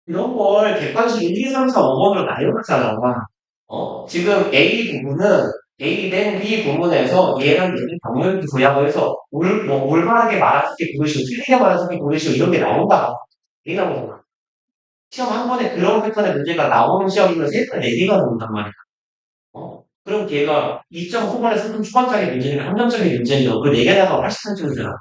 S1: 이런 걸 객관식 1, 2, 3, 4, 5번으로 나열하잖아. 지금 A 부분은 A 된 B 부분에서 얘랑 얘를 병렬 구약을 해서 올바르게 말할 수 있게 고르시고 틀리게 말할 수 있게 고르시고 이런 게 나온다. 이게 나오잖아. 시험 한 번에 그런 패턴의 문제가 나오는 시험이면 3번, 4개가 나온단 말이야. 그럼 걔가 2점 후반에 3점 초반짜리 문제니까 3점짜리 문제니까 그 4개다가 80점이잖아.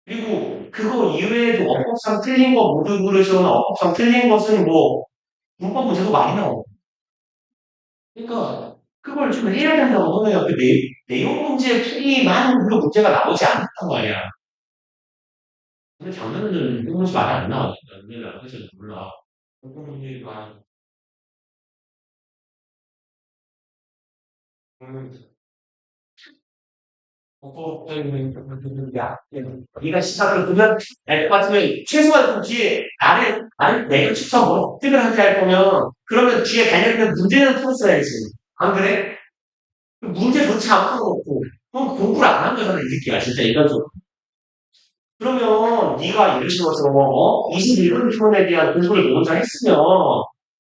S1: 그리고 그거 이외에도 어법상 틀린 거 모두 고르시거나 어법상 틀린 것은 뭐 문법 문제도 많이 나오고. 그러니까 그걸 좀 해야 된다고 하면 그 내용 문제 풀이만 그 문제가 나오지 않단 말이야. 근데 작년에는 내용 문제 많이 안 나왔어. 내가 그래서 몰라. 어떤 문제가 야, 네가 시작을 보면 알 것 같으면 최소한 그 뒤에 나를 내가 축소 뭐 획득을 하게 할 거면 그러면 뒤에 달려있는 문제는 풀었어야지. 안 그래? 문제조차 안 풀어놓고 그럼 공부를 안 한 거잖아 이 새끼야 진짜 인간적으로. 그러면 네가 예를 들어서 21분 표현에 대한 공부를 먼저 했으면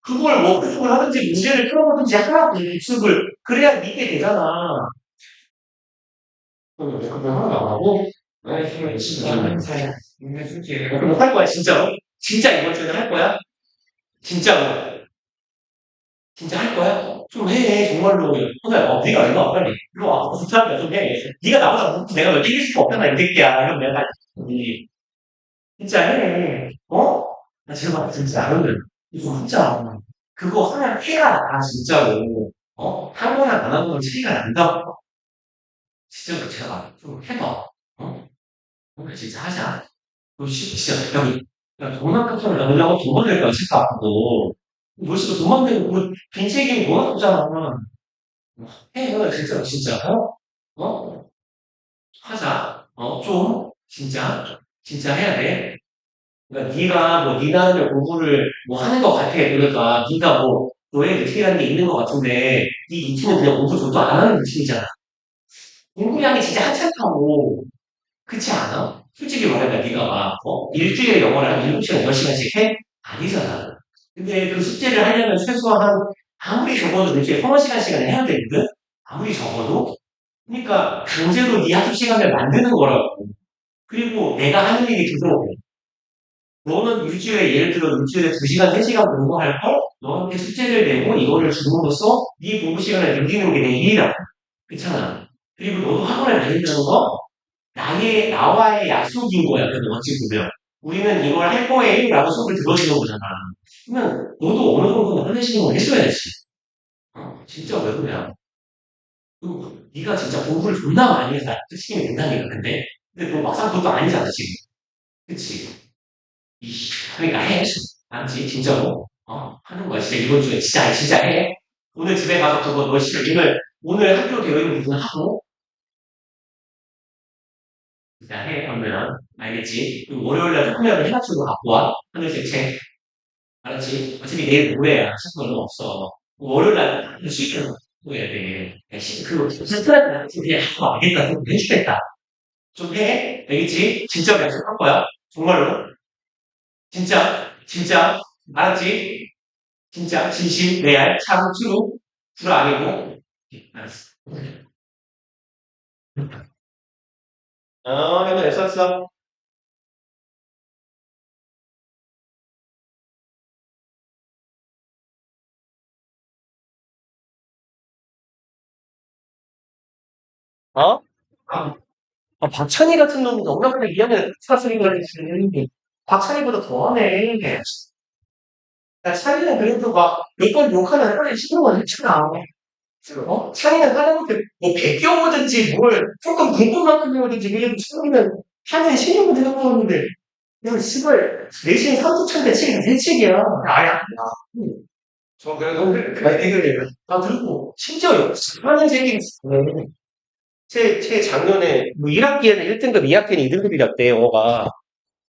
S1: 그걸 뭐 학습을 하든지 문제를 풀어보든지 하라고 학습을 그래야 이게 되잖아. 그럼 그거 하나도 안 하고 아니 진짜 그럼 할 거야 진짜로? 진짜 이번 주에 할 거야? 진짜로? 진짜 할 거야? 좀 해, 정말로. 혼자, 네가 얼마 빨리. 이리 와, 부탁이야, 좀 해. 네가 나보다 못, 내가 널 이길 수가 없잖아, 이 새끼야. 이런 내가, 이, 진짜 해. 나 제발, 진짜. 여러분, 이거 진짜. 그거 하면 해가 나, 진짜로. 한 번에 안 하고는 차이가 난다고. 진짜, 제발, 좀 해봐. 오늘 진짜 하자. 너 진짜, 여기, 야, 돈 아깝잖아. 나보려고 돈만 낼까, 진짜 아프고. 벌써 돈만 내고, 빈 책임이 돈 아깝잖아. 해, 너 진짜, 진짜, 어? 하자. 진짜 해야 돼. 그러니까 네가 뭐, 네 나름의 공부를 뭐 하는 것 같아. 그러니까 네가 뭐, 너의 루틴이라는 게 있는 것 같은데, 네 루틴은 그냥 공부 저도 안 하는 루틴이잖아. 공부량이 진짜 한참하고, 그렇지 않아? 솔직히 말해봐, 네가 막, 일주일에 영어를 한 7시간, 8시간씩 해? 아니잖아. 근데 그 숙제를 하려면 최소한 아무리 적어도 일주일에 3시간씩은 해야 되거든? 아무리 적어도? 그러니까 강제로 네 학습 시간을 만드는 거라고. 그리고 내가 하는 일이 그거. 너는 일주일에 예를 들어 일주일에 2시간, 3시간 공부할 걸 너한테 숙제를 내고 이거를 줌으로써 네 공부 시간을 늘리는 게 내 일이라고. 그렇잖아. 그리고 너도 학원에 다닌다는 거 나와의 약속인 거야. 그래서 어찌 보면 우리는 이걸 할 거예요 라고 수업을 들어주는 거잖아. 그러면 너도 어느 정도는 하는 시간을 해줘야지. 진짜 왜 그래? 그리고 네가 진짜 공부를 존나 많이 해서 시키면 된다니까 근데 너 막상 그것도 아니잖아 지금. 그치? 그러니까 해. 알았지? 진짜로. 하는 거야. 진짜 이번 주에 진짜 해. 오늘 집에 가서 그거 너 오늘 학교 대회 무슨 하고? 진짜 해, 그러면. 알겠지? 그리고 월요일날 화면을 해가지고 갖고 와. 하늘색 책. 알았지? 어차피 내일 모레야. 시간 얼마 없어. 월요일날 시간 해야 돼. 그거 스트레스 그냥 하고 알겠다. 좀 해주겠다. 좀 해. 알겠지? 진짜 약속할 거야. 정말로. 진짜. 알았지? 진짜, 진심, 레알, 참, 트루 아니고. 알았어. 해봐, 썼어. 어? 박찬희 같은 놈은 억울하게 2학년에 사슬이걸 했지. 박찬희보다 더하네. 야, 찬이는 그래도 막, 몇 번 욕하면 빨리 신경을 했잖아. 찬이는 하나님한테 뭐 베껴오든지 뭘 조금 궁금한 거든지 그래도 찬이는 하나님 신경을 해놓았는데, 야, 씨발, 내신 3주 차인데 책이 내 책이야. 아야. 저 그래도 이걸 나 들고 심지어 하는 책이 제 작년에 뭐 1학기에는 1등급, 2학기에는 2등급이었대, 영어가.